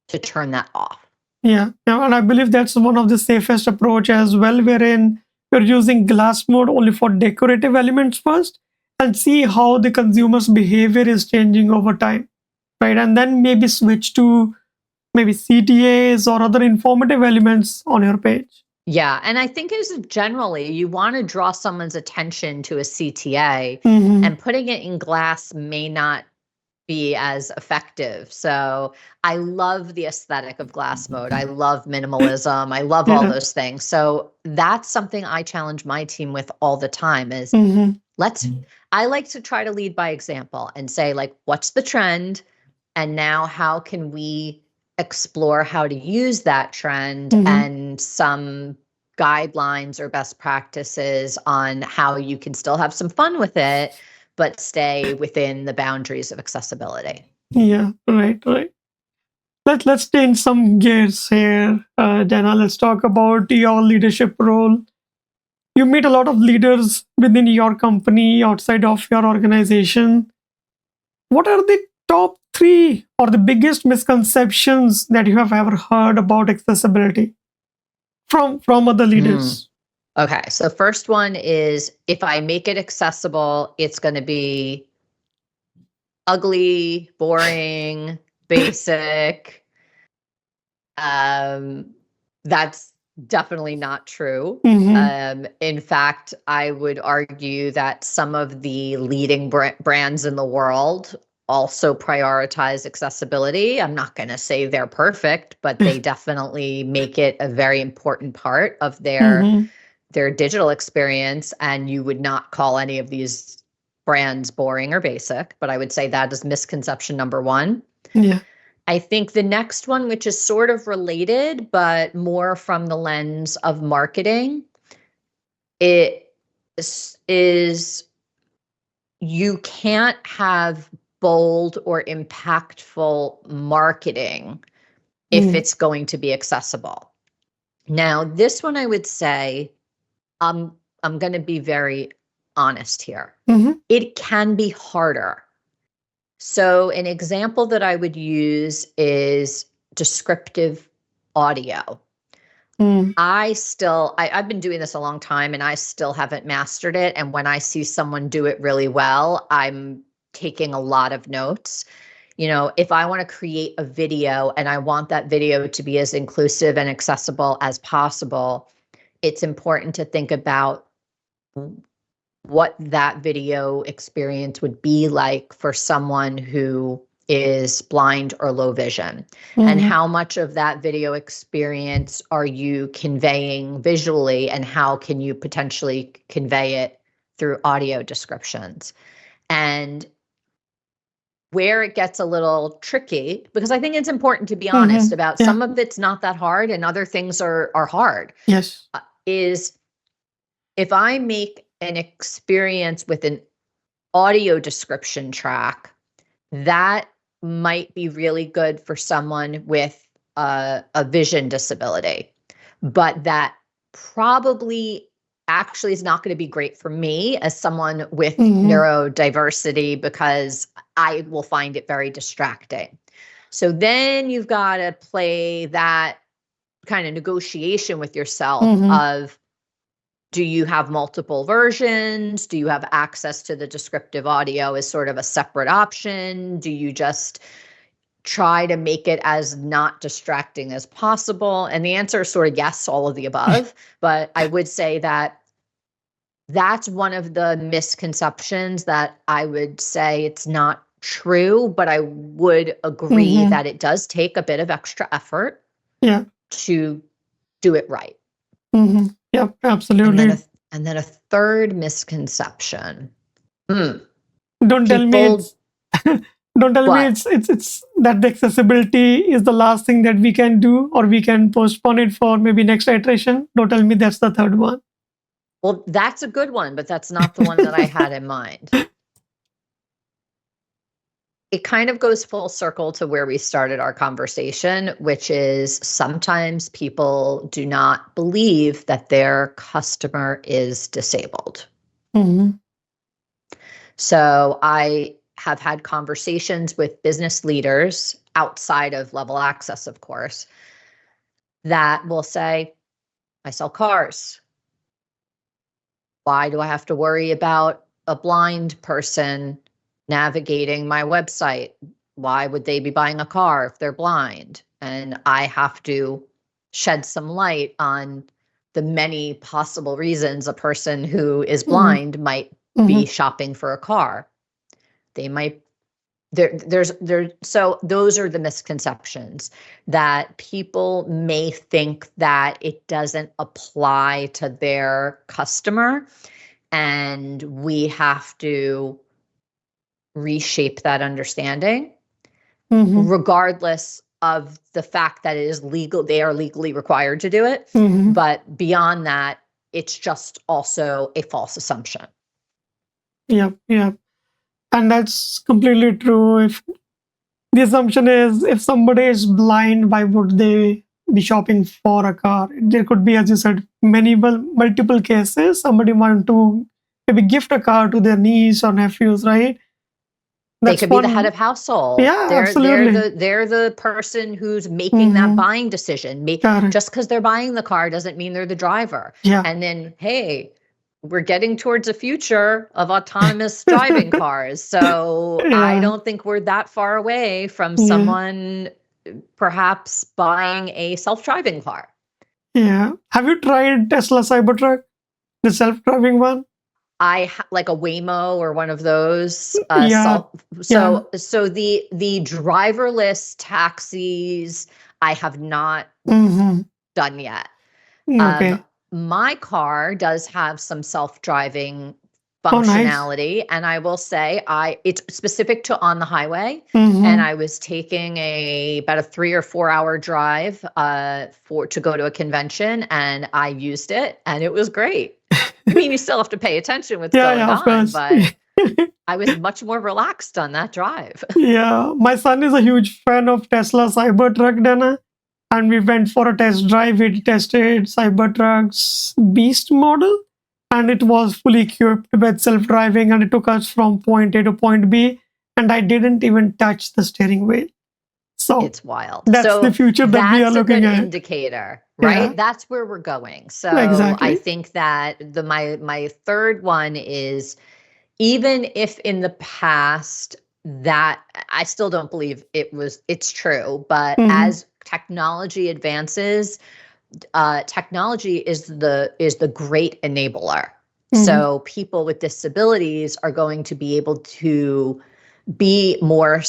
[SPEAKER 2] to turn that off.
[SPEAKER 1] Yeah, and I believe that's one of the safest approach as well, wherein you're using glass mode only for decorative elements first and see how the consumer's behavior is changing over time, right? And then maybe switch to maybe CTAs or other informative elements on your page.
[SPEAKER 2] Yeah, and I think as generally you want to draw someone's attention to a CTA,
[SPEAKER 1] Mm-hmm.
[SPEAKER 2] and putting it in glass may not be as effective. So I love the aesthetic of glass mode. I love minimalism. I love all
[SPEAKER 1] Yeah.
[SPEAKER 2] those things. So that's something I challenge my team with all the time is
[SPEAKER 1] Mm-hmm.
[SPEAKER 2] let's I like to try to lead by example and say, like, what's the trend? And now how can we explore how to use that trend and some guidelines or best practices on how you can still have some fun with it, but stay within the boundaries of accessibility.
[SPEAKER 1] Yeah, right, right. Let's change some gears here, Dana. Let's talk about your leadership role. You meet a lot of leaders within your company, outside of your organization. What are the top three or the biggest misconceptions that you have ever heard about accessibility from other
[SPEAKER 2] Mm.
[SPEAKER 1] leaders?
[SPEAKER 2] Okay, so first one is if I make it accessible, it's going to be ugly, boring, basic. That's definitely not true.
[SPEAKER 1] Mm-hmm.
[SPEAKER 2] In fact, I would argue that some of the leading brands in the world also prioritize accessibility. I'm not going to say they're perfect, but they definitely make it a very important part of
[SPEAKER 1] Mm-hmm.
[SPEAKER 2] their digital experience. And you would not call any of these brands boring or basic, but I would say that is misconception number one.
[SPEAKER 1] Yeah.
[SPEAKER 2] I think the next one, which is sort of related, but more from the lens of marketing, it is you can't have bold or impactful marketing if it's going to be accessible. Now, this one I would say, I'm going to be very honest here.
[SPEAKER 1] Mm-hmm.
[SPEAKER 2] It can be harder. So an example that I would use is descriptive audio. I've been doing this a long time and I still haven't mastered it. And when I see someone do it really well, I'm taking a lot of notes. If I want to create a video and I want that video to be as inclusive and accessible as possible, it's important to think about what that video experience would be like for someone who is blind or low vision, and how much of that video experience are you conveying visually, and how can you potentially convey it through audio descriptions. And where it gets a little tricky, because I think it's important to be honest about
[SPEAKER 1] Yeah.
[SPEAKER 2] some of it's not that hard and other things are hard,
[SPEAKER 1] Yes.
[SPEAKER 2] is if I make an experience with an audio description track, that might be really good for someone with a vision disability, but that probably actually is not going to be great for me as someone with neurodiversity, because I will find it very distracting. So then you've got to play that kind of negotiation with yourself of, do you have multiple versions? Do you have access to the descriptive audio as sort of a separate option? Do you just try to make it as not distracting as possible? And the answer is sort of yes, all of the above. But I would say that that's one of the misconceptions that I would say it's not true, but I would agree that it does take a bit of extra effort to do it right.
[SPEAKER 1] Yep, absolutely.
[SPEAKER 2] And then a third misconception.
[SPEAKER 1] Don't tell me it's it's that the accessibility is the last thing that we can do, or we can postpone it for maybe next iteration. Don't tell me that's the third one.
[SPEAKER 2] Well, that's a good one, but that's not the one that I had in mind. It kind of goes full circle to where we started our conversation, which is sometimes people do not believe that their customer is disabled. So I have had conversations with business leaders outside of Level Access, of course, that will say, I sell cars. Why do I have to worry about a blind person navigating my website? Why would they be buying a car if they're blind? And I have to shed some light on the many possible reasons a person who is blind might be shopping for a car. They might so those are the misconceptions, that people may think that it doesn't apply to their customer. and we have to reshape that understanding, regardless of the fact that it is legal, they are legally required to do it. But beyond that, it's just also a false assumption.
[SPEAKER 1] Yep, yep. And that's completely true. If the assumption is if somebody is blind, why would they be shopping for a car? There could be, as you said, multiple cases. Somebody want to maybe gift a car to their niece or nephews, right?
[SPEAKER 2] They
[SPEAKER 1] That's
[SPEAKER 2] could be the
[SPEAKER 1] one.
[SPEAKER 2] head of household.
[SPEAKER 1] Yeah,
[SPEAKER 2] They're
[SPEAKER 1] absolutely.
[SPEAKER 2] the person who's making that buying decision.
[SPEAKER 1] Correct.
[SPEAKER 2] Just because they're buying the car doesn't mean they're the driver.
[SPEAKER 1] Yeah.
[SPEAKER 2] And then, hey, we're getting towards a future of autonomous driving cars. So I
[SPEAKER 1] Yeah.
[SPEAKER 2] don't think we're that far away from
[SPEAKER 1] Yeah.
[SPEAKER 2] someone perhaps buying a self-driving car.
[SPEAKER 1] Yeah. Have you tried Tesla Cybertruck, the self-driving one?
[SPEAKER 2] Like a Waymo or one of those.
[SPEAKER 1] Yeah.
[SPEAKER 2] So the driverless taxis I have not done yet.
[SPEAKER 1] Okay.
[SPEAKER 2] My car does have some self-driving
[SPEAKER 1] Oh, nice.
[SPEAKER 2] functionality, and I will say it's specific to on the highway. And I was taking about a 3 or 4 hour drive to go to a convention, and I used it, and it was great. I mean, you still have to pay attention what's going
[SPEAKER 1] of
[SPEAKER 2] on,
[SPEAKER 1] course.
[SPEAKER 2] but I was much more relaxed on that drive.
[SPEAKER 1] Yeah, my son is a huge fan of Tesla Cybertruck, Dana, and we went for a test drive. We tested Cybertruck's Beast model, and it was fully equipped with self-driving, and it took us from point A to point B, and I didn't even touch the steering wheel. So
[SPEAKER 2] It's wild.
[SPEAKER 1] that's
[SPEAKER 2] So
[SPEAKER 1] the future that we are
[SPEAKER 2] that's a
[SPEAKER 1] looking
[SPEAKER 2] good
[SPEAKER 1] at.
[SPEAKER 2] indicator, right?
[SPEAKER 1] Yeah.
[SPEAKER 2] That's where we're going. So I
[SPEAKER 1] Exactly.
[SPEAKER 2] think that my third one is, even if in the past that I still don't believe it's true, but as technology advances, technology is the great enabler. So people with disabilities are going to be able to be more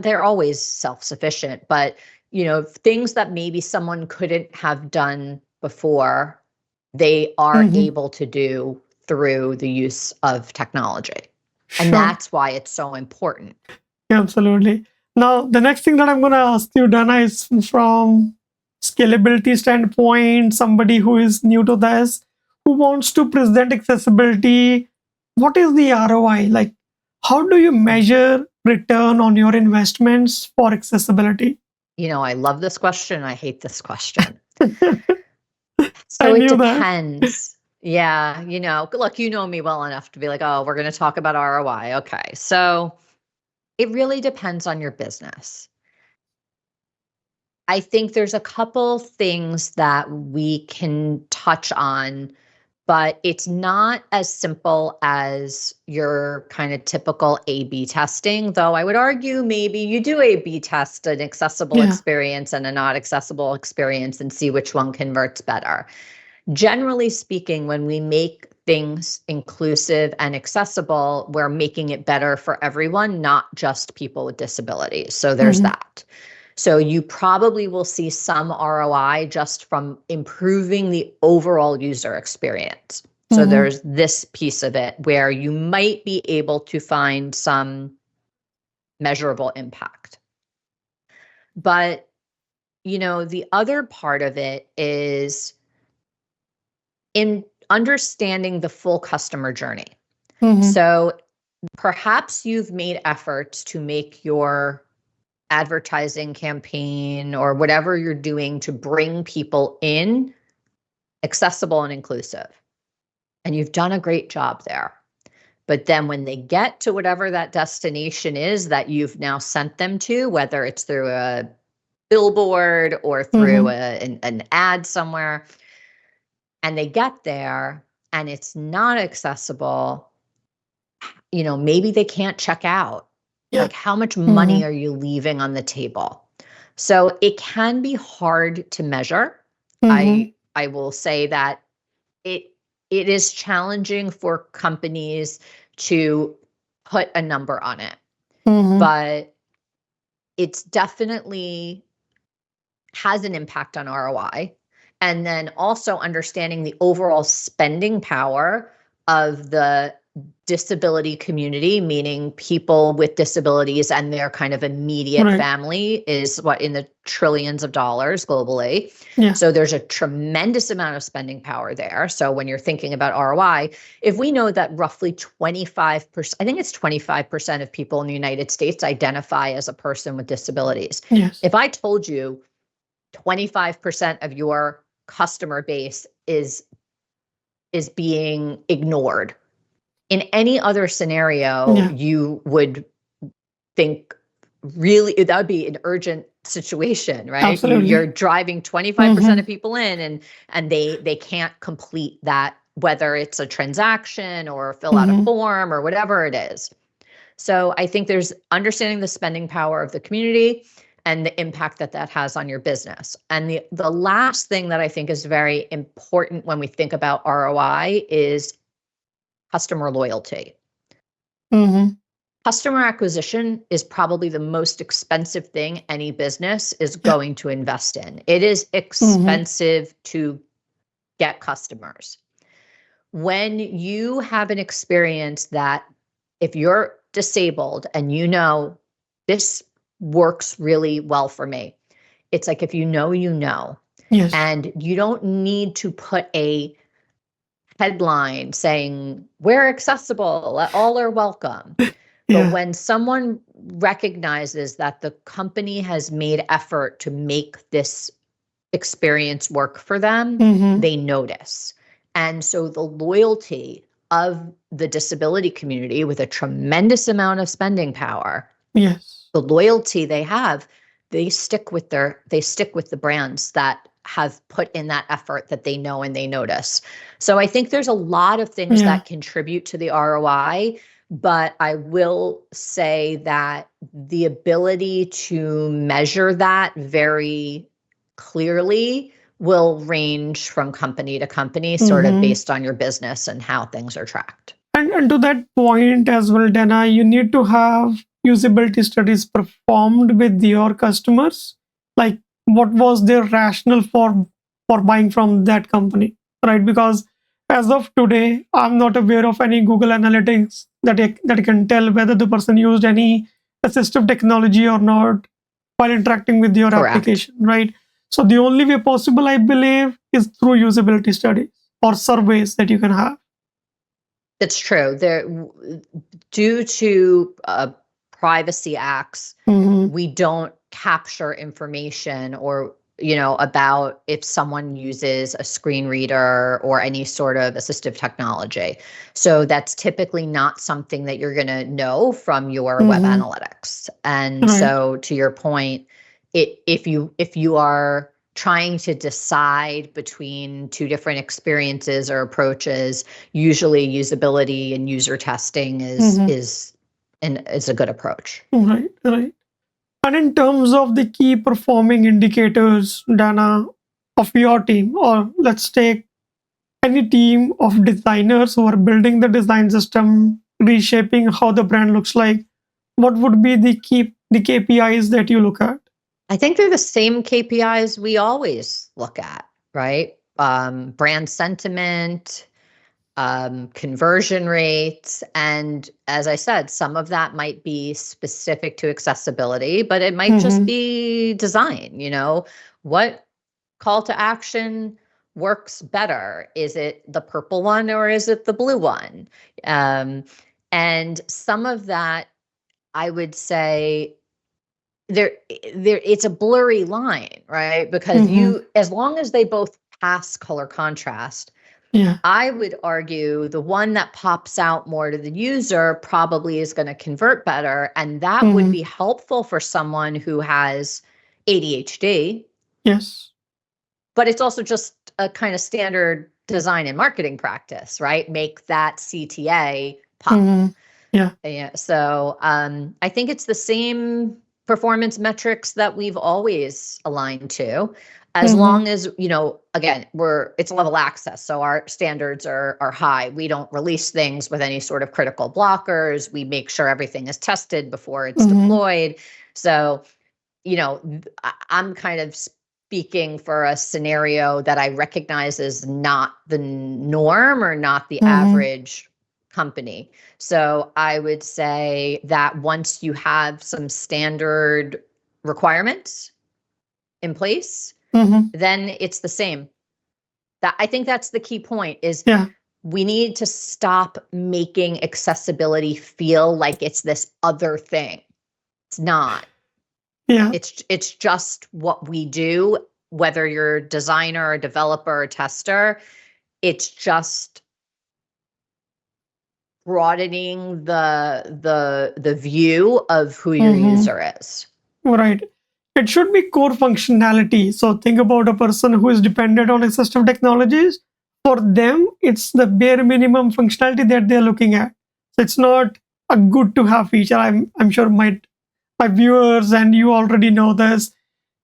[SPEAKER 2] they're always self-sufficient, but things that maybe someone couldn't have done before, they are able to do through the use of technology. And
[SPEAKER 1] Sure.
[SPEAKER 2] that's why it's so important.
[SPEAKER 1] Yeah, absolutely. Now, the next thing that I'm going to ask you, Dana, is from scalability standpoint, somebody who is new to this, who wants to present accessibility. What is the ROI? Like, how do you measure return on your investments for accessibility?
[SPEAKER 2] I love this question. I hate this question.
[SPEAKER 1] I
[SPEAKER 2] So it
[SPEAKER 1] knew that.
[SPEAKER 2] depends. Yeah, look, you know me well enough to be like, oh, we're going to talk about ROI. Okay. So it really depends on your business. I think there's a couple things that we can touch on, but it's not as simple as your kind of typical A/B testing, though I would argue maybe you do A/B test an accessible experience and a not accessible experience and see which one converts better. Generally speaking, when we make things inclusive and accessible, we're making it better for everyone, not just people with disabilities. So there's that. So you probably will see some ROI just from improving the overall user experience. So there's this piece of it where you might be able to find some measurable impact. But, the other part of it is in understanding the full customer journey. So perhaps you've made efforts to make your advertising campaign or whatever you're doing to bring people in accessible and inclusive. And you've done a great job there. But then when they get to whatever that destination is that you've now sent them to, whether it's through a billboard or through an ad somewhere, and they get there and it's not accessible, maybe they can't check out.
[SPEAKER 1] Yeah.
[SPEAKER 2] Like, how much money are you leaving on the table? So it can be hard to measure. I will say that it is challenging for companies to put a number on it, but it's definitely has an impact on ROI. And then also understanding the overall spending power of the disability community, meaning people with disabilities and their kind of immediate
[SPEAKER 1] Right.
[SPEAKER 2] family, is what, in the trillions of dollars globally.
[SPEAKER 1] Yeah.
[SPEAKER 2] So there's a tremendous amount of spending power there. So when you're thinking about ROI, if we know that roughly 25%, I think it's 25% of people in the United States identify as a person with disabilities.
[SPEAKER 1] Yes.
[SPEAKER 2] If I told you 25% of your customer base is being ignored, in any other scenario,
[SPEAKER 1] Yeah.
[SPEAKER 2] you would think really that would be an urgent situation, right? You're
[SPEAKER 1] Absolutely.
[SPEAKER 2] driving 25%
[SPEAKER 1] Mm-hmm.
[SPEAKER 2] of people in, and they can't complete that, whether it's a transaction or fill out a
[SPEAKER 1] Mm-hmm.
[SPEAKER 2] form or whatever it is. So I think there's understanding the spending power of the community and the impact that that has on your business. And the last thing that I think is very important when we think about ROI is customer loyalty.
[SPEAKER 1] Mm-hmm.
[SPEAKER 2] Customer acquisition is probably the most expensive thing any business is
[SPEAKER 1] Yeah.
[SPEAKER 2] going to invest in. It is
[SPEAKER 1] Mm-hmm.
[SPEAKER 2] expensive to get customers. When you have an experience that, if you're disabled and you know this works really well for me, it's like, if you know, you know,
[SPEAKER 1] Yes.
[SPEAKER 2] and you don't need to put a headline saying we're accessible, all are welcome. But
[SPEAKER 1] Yeah.
[SPEAKER 2] when someone recognizes that the company has made effort to make this experience work for them,
[SPEAKER 1] Mm-hmm.
[SPEAKER 2] they notice. And so the loyalty of the disability community, with a tremendous amount of spending power,
[SPEAKER 1] Yes.
[SPEAKER 2] the loyalty they have, they stick with the brands that have put in that effort, that they know and they notice. So I think there's a lot of things
[SPEAKER 1] Yeah.
[SPEAKER 2] that contribute to the ROI, but I will say that the ability to measure that very clearly will range from company to company, sort of
[SPEAKER 1] Mm-hmm.
[SPEAKER 2] based on your business and how things are tracked.
[SPEAKER 1] And to that point as well, Dana, you need to have usability studies performed with your customers. Like, what was their rationale for buying from that company, right? Because as of today, I'm not aware of any Google Analytics that can tell whether the person used any assistive technology or not while interacting with your
[SPEAKER 2] Correct.
[SPEAKER 1] application, right? So the only way possible, I believe, is through usability studies or surveys that you can have.
[SPEAKER 2] That's true. Due to privacy acts,
[SPEAKER 1] Mm-hmm.
[SPEAKER 2] we don't capture information, or about if someone uses a screen reader or any sort of assistive technology. So that's typically not something that you're going to know from your web
[SPEAKER 1] Mm-hmm.
[SPEAKER 2] analytics. And
[SPEAKER 1] Right.
[SPEAKER 2] so, to your point, if you are trying to decide between two different experiences or approaches, usually usability and user testing is
[SPEAKER 1] Mm-hmm.
[SPEAKER 2] is and is a good approach.
[SPEAKER 1] Right. Right. And in terms of the key performing indicators, Dana, of your team, or let's take any team of designers who are building the design system, reshaping how the brand looks like, what would be the KPIs that you look at?
[SPEAKER 2] I think they're the same KPIs we always look at, right? Brand sentiment, conversion rates. And as I said, some of that might be specific to accessibility, but it might just
[SPEAKER 1] Mm-hmm.
[SPEAKER 2] be design. What call to action works better? Is it the purple one or is it the blue one? Um, and some of that, I would say, there it's a blurry line, right? Because
[SPEAKER 1] Mm-hmm.
[SPEAKER 2] as long as they both pass color contrast,
[SPEAKER 1] Yeah.
[SPEAKER 2] I would argue the one that pops out more to the user probably is going to convert better, and that would
[SPEAKER 1] Mm-hmm.
[SPEAKER 2] be helpful for someone who has ADHD.
[SPEAKER 1] Yes.
[SPEAKER 2] But it's also just a kind of standard design and marketing practice, right? Make that CTA pop.
[SPEAKER 1] Mm-hmm. Yeah.
[SPEAKER 2] Yeah. So I think it's the same performance metrics that we've always aligned to, as
[SPEAKER 1] Mm-hmm.
[SPEAKER 2] long as, again, it's level access. So our standards are high. We don't release things with any sort of critical blockers. We make sure everything is tested before it's
[SPEAKER 1] Mm-hmm.
[SPEAKER 2] deployed. So, I'm kind of speaking for a scenario that I recognize is not the norm or not the
[SPEAKER 1] Mm-hmm.
[SPEAKER 2] average company. So I would say that once you have some standard requirements in place,
[SPEAKER 1] Mm-hmm.
[SPEAKER 2] then it's the same. That I think that's the key point is
[SPEAKER 1] Yeah.
[SPEAKER 2] we need to stop making accessibility feel like it's this other thing. It's not.
[SPEAKER 1] Yeah.
[SPEAKER 2] It's just what we do, whether you're a designer, a developer, a tester. It's just broadening the view of who your
[SPEAKER 1] Mm-hmm.
[SPEAKER 2] user is.
[SPEAKER 1] Right. It should be core functionality. So think about a person who is dependent on assistive technologies. For them, it's the bare minimum functionality that they're looking at. So it's not a good to have feature. I'm sure my viewers and you already know this.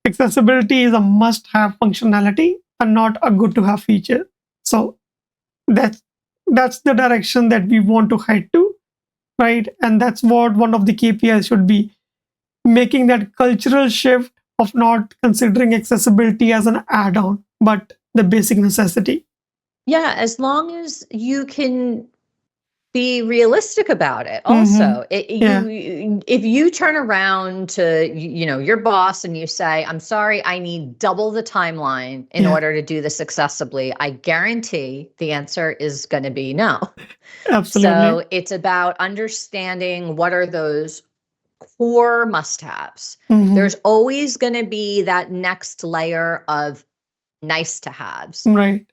[SPEAKER 1] Accessibility is a must have functionality and not a good to have feature. So that's that's the direction that we want to head to, right? And that's what one of the KPIs should be, making that cultural shift of not considering accessibility as an add-on, but the basic necessity.
[SPEAKER 2] Yeah, as long as you can be realistic about it.
[SPEAKER 1] Mm-hmm.
[SPEAKER 2] Also,
[SPEAKER 1] Yeah.
[SPEAKER 2] if you turn around to your boss and you say, "I'm sorry, I need double the timeline in
[SPEAKER 1] Yeah.
[SPEAKER 2] order to do this accessibly," I guarantee the answer is going to be no.
[SPEAKER 1] Absolutely.
[SPEAKER 2] So it's about understanding what are those core must-haves.
[SPEAKER 1] Mm-hmm.
[SPEAKER 2] There's always going to be that next layer of nice to haves.
[SPEAKER 1] Right.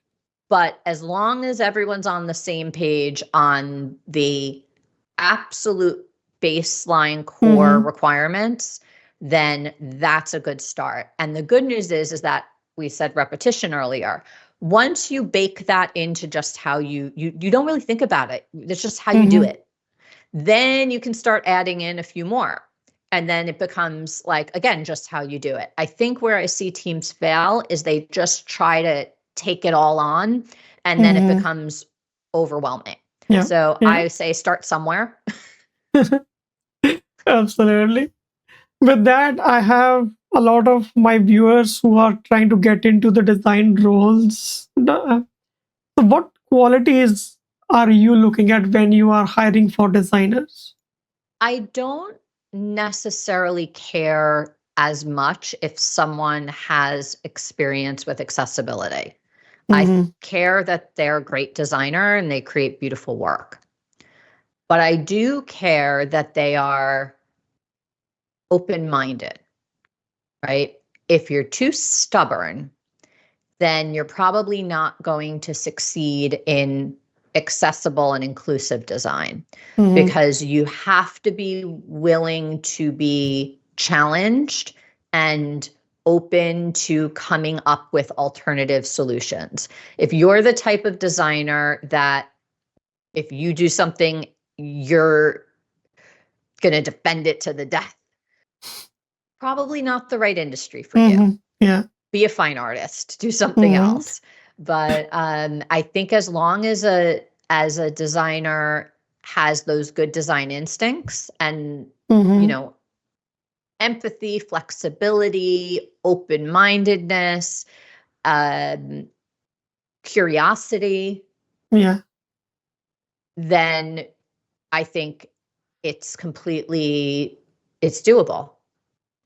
[SPEAKER 2] But as long as everyone's on the same page on the absolute baseline core
[SPEAKER 1] Mm-hmm.
[SPEAKER 2] requirements, then that's a good start. And the good news is that we said repetition earlier. Once you bake that into just how you don't really think about it. It's just how you do
[SPEAKER 1] Mm-hmm.
[SPEAKER 2] it. Then you can start adding in a few more. And then it becomes like, again, just how you do it. I think where I see teams fail is they just try to take it all on and then it
[SPEAKER 1] Mm-hmm.
[SPEAKER 2] becomes overwhelming.
[SPEAKER 1] Yeah.
[SPEAKER 2] So
[SPEAKER 1] Yeah.
[SPEAKER 2] I say start somewhere.
[SPEAKER 1] Absolutely. With that, I have a lot of my viewers who are trying to get into the design roles. So what qualities are you looking at when you are hiring for designers?
[SPEAKER 2] I don't necessarily care as much if someone has experience with accessibility. I
[SPEAKER 1] Mm-hmm.
[SPEAKER 2] care that they're a great designer and they create beautiful work. But I do care that they are open-minded, right? If you're too stubborn, then you're probably not going to succeed in accessible and inclusive design
[SPEAKER 1] Mm-hmm.
[SPEAKER 2] because you have to be willing to be challenged and open to coming up with alternative solutions. If you're the type of designer that if you do something, you're going to defend it to the death, probably not the right industry for you.
[SPEAKER 1] Mm-hmm. Yeah.
[SPEAKER 2] Be a fine artist, do something
[SPEAKER 1] Mm-hmm.
[SPEAKER 2] else. But I think as long as a designer has those good design instincts and
[SPEAKER 1] Mm-hmm.
[SPEAKER 2] empathy, flexibility, open-mindedness, um, curiosity,
[SPEAKER 1] Yeah.
[SPEAKER 2] then I think it's doable.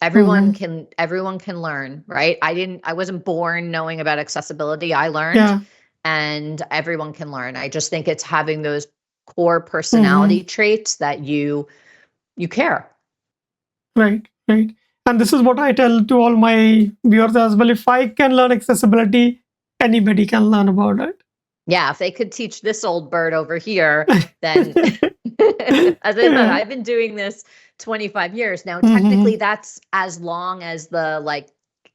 [SPEAKER 2] Everyone
[SPEAKER 1] Mm-hmm.
[SPEAKER 2] can learn, right? I wasn't born knowing about accessibility. I learned,
[SPEAKER 1] Yeah.
[SPEAKER 2] and everyone can learn. I just think it's having those core
[SPEAKER 1] Mm-hmm.
[SPEAKER 2] personality traits that you care.
[SPEAKER 1] Right. Right. And this is what I tell to all my viewers as well. If I can learn accessibility, anybody can learn about it.
[SPEAKER 2] Yeah, if they could teach this old bird over here, then as I said,
[SPEAKER 1] Yeah.
[SPEAKER 2] I've been doing this 25 years now.
[SPEAKER 1] Mm-hmm.
[SPEAKER 2] Technically, that's as long as the
[SPEAKER 1] Yeah.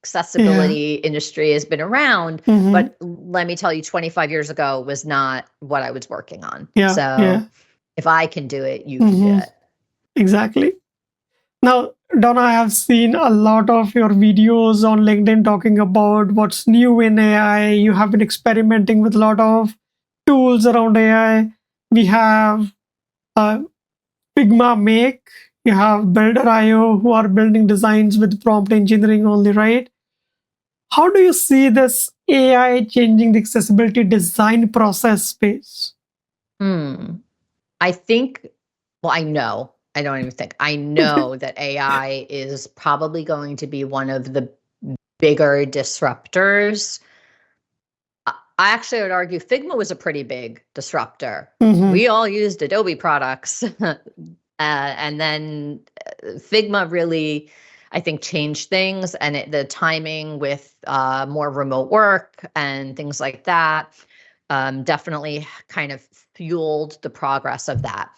[SPEAKER 2] accessibility industry has been around.
[SPEAKER 1] Mm-hmm.
[SPEAKER 2] But let me tell you, 25 years ago was not what I was working on.
[SPEAKER 1] Yeah.
[SPEAKER 2] So
[SPEAKER 1] Yeah.
[SPEAKER 2] if I can do it, you can do
[SPEAKER 1] Mm-hmm.
[SPEAKER 2] it.
[SPEAKER 1] Exactly. Now, Donna, I have seen a lot of your videos on LinkedIn talking about what's new in AI. You have been experimenting with a lot of tools around AI. We have uh, Figma Make, you have Builder.io, who are building designs with prompt engineering only, right? How do you see this AI changing the accessibility design process space?
[SPEAKER 2] Hmm. I think, well, I know, I don't even think, I know that AI is probably going to be one of the bigger disruptors. I actually would argue Figma was a pretty big disruptor.
[SPEAKER 1] Hmm.
[SPEAKER 2] We all used Adobe products. And then Figma really, I think, changed things, and the timing with more remote work and things like that definitely kind of fueled the progress of that.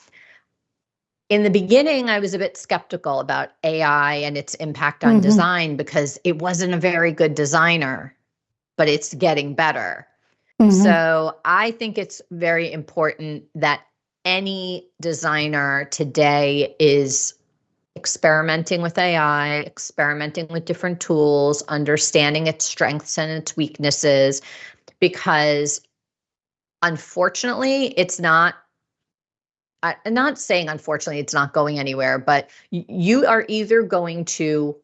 [SPEAKER 2] In the beginning, I was a bit skeptical about AI and its impact on
[SPEAKER 1] Hmm.
[SPEAKER 2] design because it wasn't a very good designer, but it's getting better.
[SPEAKER 1] Hmm.
[SPEAKER 2] So I think it's very important that any designer today is experimenting with AI, experimenting with different tools, understanding its strengths and its weaknesses, because unfortunately, it's not. I'm not saying unfortunately it's not going anywhere, but you are either going to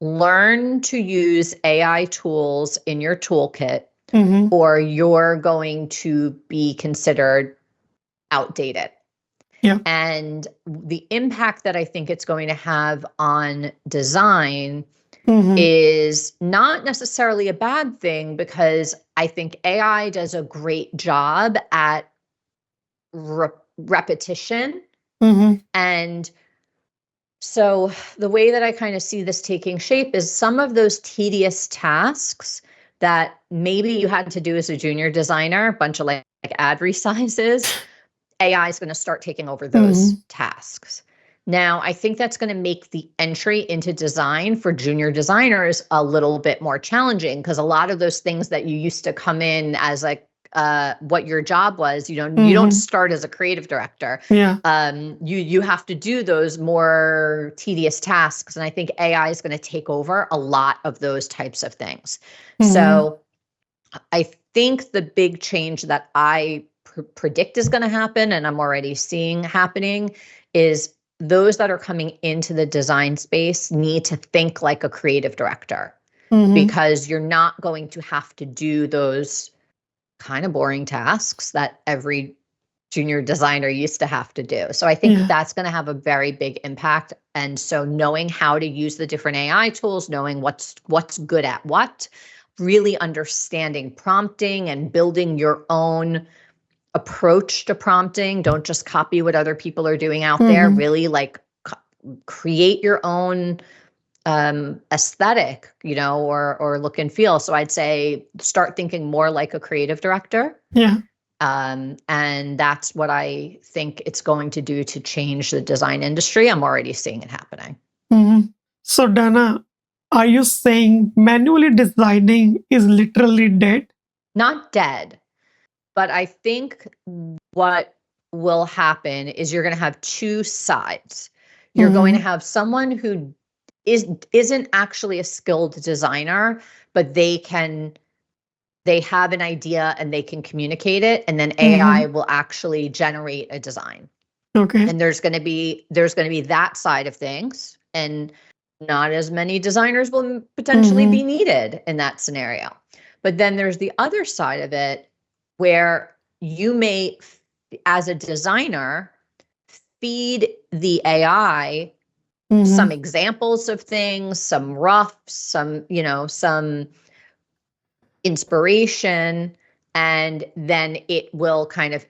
[SPEAKER 2] learn to use AI tools in your toolkit,
[SPEAKER 1] Hmm.
[SPEAKER 2] or you're going to be considered outdated.
[SPEAKER 1] Yeah.
[SPEAKER 2] And the impact that I think it's going to have on design
[SPEAKER 1] Hmm.
[SPEAKER 2] is not necessarily a bad thing, because I think AI does a great job at repetition.
[SPEAKER 1] Hmm.
[SPEAKER 2] And so the way that I kind of see this taking shape is some of those tedious tasks that maybe you had to do as a junior designer, a bunch of like ad resizes, AI is going to start taking over those
[SPEAKER 1] Hmm.
[SPEAKER 2] tasks. Now, I think that's going to make the entry into design for junior designers a little bit more challenging, because a lot of those things that you used to come in as like what your job was, you don't
[SPEAKER 1] Hmm.
[SPEAKER 2] start as a creative director.
[SPEAKER 1] Yeah.
[SPEAKER 2] You have to do those more tedious tasks, and I think AI is going to take over a lot of those types of things.
[SPEAKER 1] Hmm.
[SPEAKER 2] So I think the big change that I predict is going to happen, and I'm already seeing happening, is those that are coming into the design space need to think like a creative director,
[SPEAKER 1] Hmm.
[SPEAKER 2] because you're not going to have to do those kind of boring tasks that every junior designer used to have to do. So I think that
[SPEAKER 1] Yeah.
[SPEAKER 2] that's going to have a very big impact. And so knowing how to use the different AI tools, knowing what's good at what, really understanding prompting and building your own approach to prompting. Don't just copy what other people are doing out there.
[SPEAKER 1] Hmm.
[SPEAKER 2] Really like create your own aesthetic, or look and feel. So I'd say start thinking more like a creative director.
[SPEAKER 1] Yeah.
[SPEAKER 2] And that's what I think it's going to do to change the design industry. I'm already seeing it happening.
[SPEAKER 1] Hmm. So, Dana, are you saying manually designing is literally dead?
[SPEAKER 2] Not dead, but I think what will happen is you're going to have two sides. You're going to
[SPEAKER 1] Hmm.
[SPEAKER 2] have someone who isn't actually a skilled designer, but they have an idea and they can communicate it, and then AI
[SPEAKER 1] Hmm.
[SPEAKER 2] will actually generate a design.
[SPEAKER 1] Okay.
[SPEAKER 2] And there's going to be that side of things, and not as many designers will potentially be
[SPEAKER 1] Hmm.
[SPEAKER 2] needed in that scenario. But then there's the other side of it, where you may, as a designer, feed the AI some
[SPEAKER 1] Hmm.
[SPEAKER 2] examples of things, some rough, some inspiration, and then it will kind of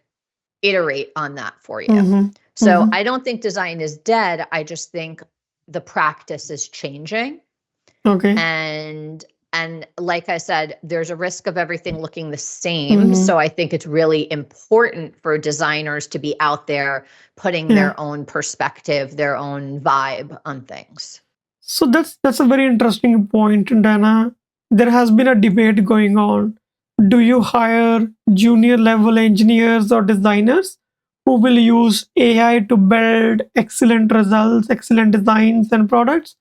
[SPEAKER 2] iterate on that for you.
[SPEAKER 1] Hmm.
[SPEAKER 2] So
[SPEAKER 1] Hmm.
[SPEAKER 2] I don't think design is dead. I just think the practice is changing.
[SPEAKER 1] Okay.
[SPEAKER 2] And like I said, there's a risk of everything looking the same.
[SPEAKER 1] Hmm.
[SPEAKER 2] So I think it's really important for designers to be out there putting
[SPEAKER 1] Yeah.
[SPEAKER 2] their own perspective, their own vibe on things.
[SPEAKER 1] So that's a very interesting point, Dana. There has been a debate going on. Do you hire junior level engineers or designers who will use AI to build excellent results, excellent designs and products?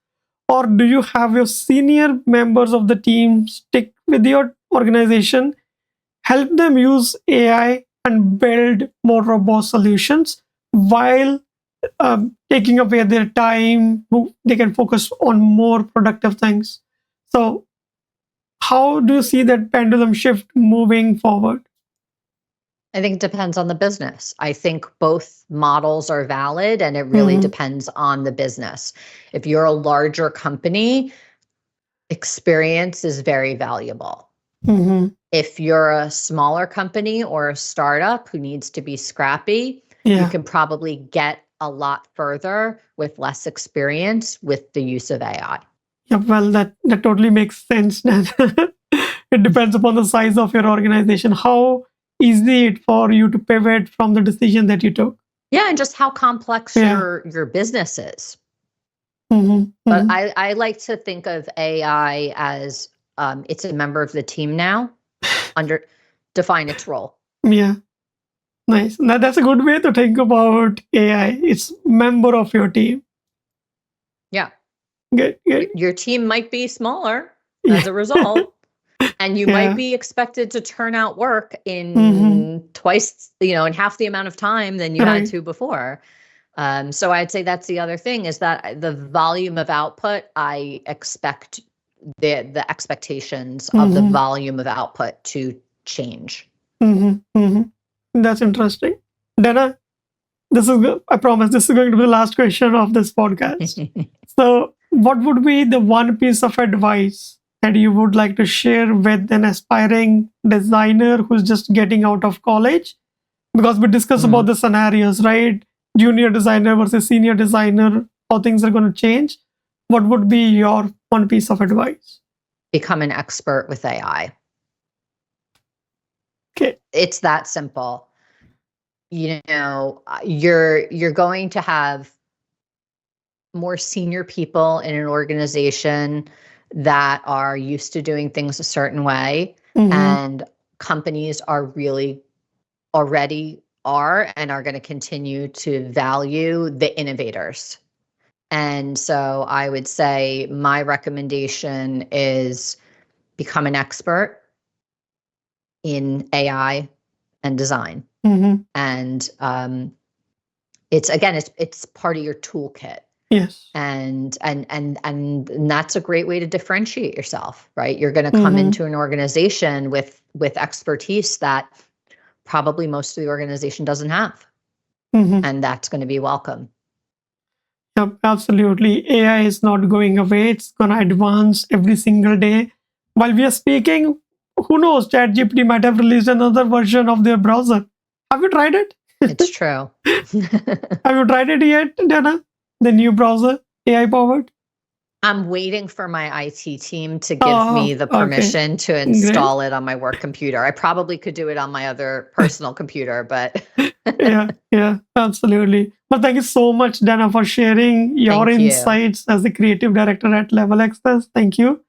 [SPEAKER 1] Or do you have your senior members of the team stick with your organization, help them use AI and build more robust solutions while taking away their time, they can focus on more productive things. So How do you see that pendulum shift moving forward?
[SPEAKER 2] I think it depends on the business. I think both models are valid and it really
[SPEAKER 1] Mm-hmm.
[SPEAKER 2] depends on the business. If you're a larger company, experience is very valuable.
[SPEAKER 1] Mm-hmm.
[SPEAKER 2] If you're a smaller company or a startup who needs to be scrappy, you
[SPEAKER 1] Yeah.
[SPEAKER 2] can probably get a lot further with less experience with the use of AI.
[SPEAKER 1] Yeah, well, that totally makes sense then. It depends upon the size of your organization, how easy it for you to pivot from the decision that you took.
[SPEAKER 2] Yeah, and just how complex
[SPEAKER 1] Yeah.
[SPEAKER 2] your business is.
[SPEAKER 1] Mm-hmm.
[SPEAKER 2] But
[SPEAKER 1] Mm-hmm.
[SPEAKER 2] I like to think of AI as it's a member of the team now. Under define its role.
[SPEAKER 1] Yeah. Nice. That's a good way to think about AI. It's member of your team.
[SPEAKER 2] Yeah,
[SPEAKER 1] Good. Good.
[SPEAKER 2] your team might be smaller
[SPEAKER 1] Yeah.
[SPEAKER 2] as a result, and you might
[SPEAKER 1] Yeah.
[SPEAKER 2] be expected to turn out work
[SPEAKER 1] Mm-hmm.
[SPEAKER 2] in twice, in half the amount of time than you had
[SPEAKER 1] Right.
[SPEAKER 2] to before. So I'd say that's the other thing is that the volume of output, I expect the expectations of the
[SPEAKER 1] Mm-hmm.
[SPEAKER 2] volume of output to change.
[SPEAKER 1] Mm-hmm. Mm-hmm. That's interesting. Dana, I promise, this is going to be the last question of this podcast. So, what would be the one piece of advice that you would like to share with an aspiring designer who's just getting out of college? Because we discussed about
[SPEAKER 2] Mhm.
[SPEAKER 1] the scenarios, right? Junior designer versus senior designer, how things are going to change. What would be your one piece of advice?
[SPEAKER 2] Become an expert with AI.
[SPEAKER 1] Okay.
[SPEAKER 2] It's that simple. You're going to have more senior people in an organization that are used to doing things a certain way,
[SPEAKER 1] Mm-hmm.
[SPEAKER 2] and companies are really already are and are going to continue to value the innovators. And so I would say my recommendation is become an expert in AI and design.
[SPEAKER 1] Mm-hmm.
[SPEAKER 2] And it's part of your toolkit.
[SPEAKER 1] Yes.
[SPEAKER 2] And that's a great way to differentiate yourself, right? You're going to come
[SPEAKER 1] Mm-hmm.
[SPEAKER 2] into an organization with expertise that probably most of the organization doesn't have,
[SPEAKER 1] Mm-hmm.
[SPEAKER 2] and that's going to be welcome.
[SPEAKER 1] Yep, absolutely. AI is not going away. It's gonna advance every single day. While we are speaking, who knows? ChatGPT might have released another version of their browser. Have you tried it?
[SPEAKER 2] It's true.
[SPEAKER 1] Have you tried it yet, Dana? The new browser, AI powered?
[SPEAKER 2] I'm waiting for my IT team to give me
[SPEAKER 1] Oh,
[SPEAKER 2] the
[SPEAKER 1] okay.
[SPEAKER 2] permission to
[SPEAKER 1] Great.
[SPEAKER 2] install it on my work computer. I probably could do it on my other personal computer, but
[SPEAKER 1] Yeah, absolutely. Well, thank you so much, Dana, for sharing your
[SPEAKER 2] thank you.
[SPEAKER 1] insights as the creative director at Level Access. Thank you.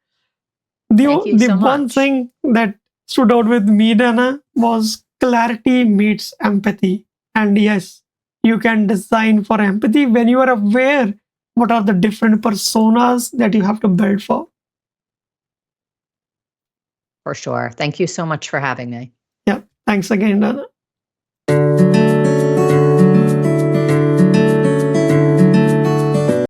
[SPEAKER 2] Thank you
[SPEAKER 1] The
[SPEAKER 2] so
[SPEAKER 1] one
[SPEAKER 2] much.
[SPEAKER 1] thing that stood out with me, Dana, was clarity meets empathy. And yes, you can design for empathy when you are aware what are the different personas that you have to build for.
[SPEAKER 2] For sure. Thank you so much for having me.
[SPEAKER 1] Yeah, thanks again, Dana.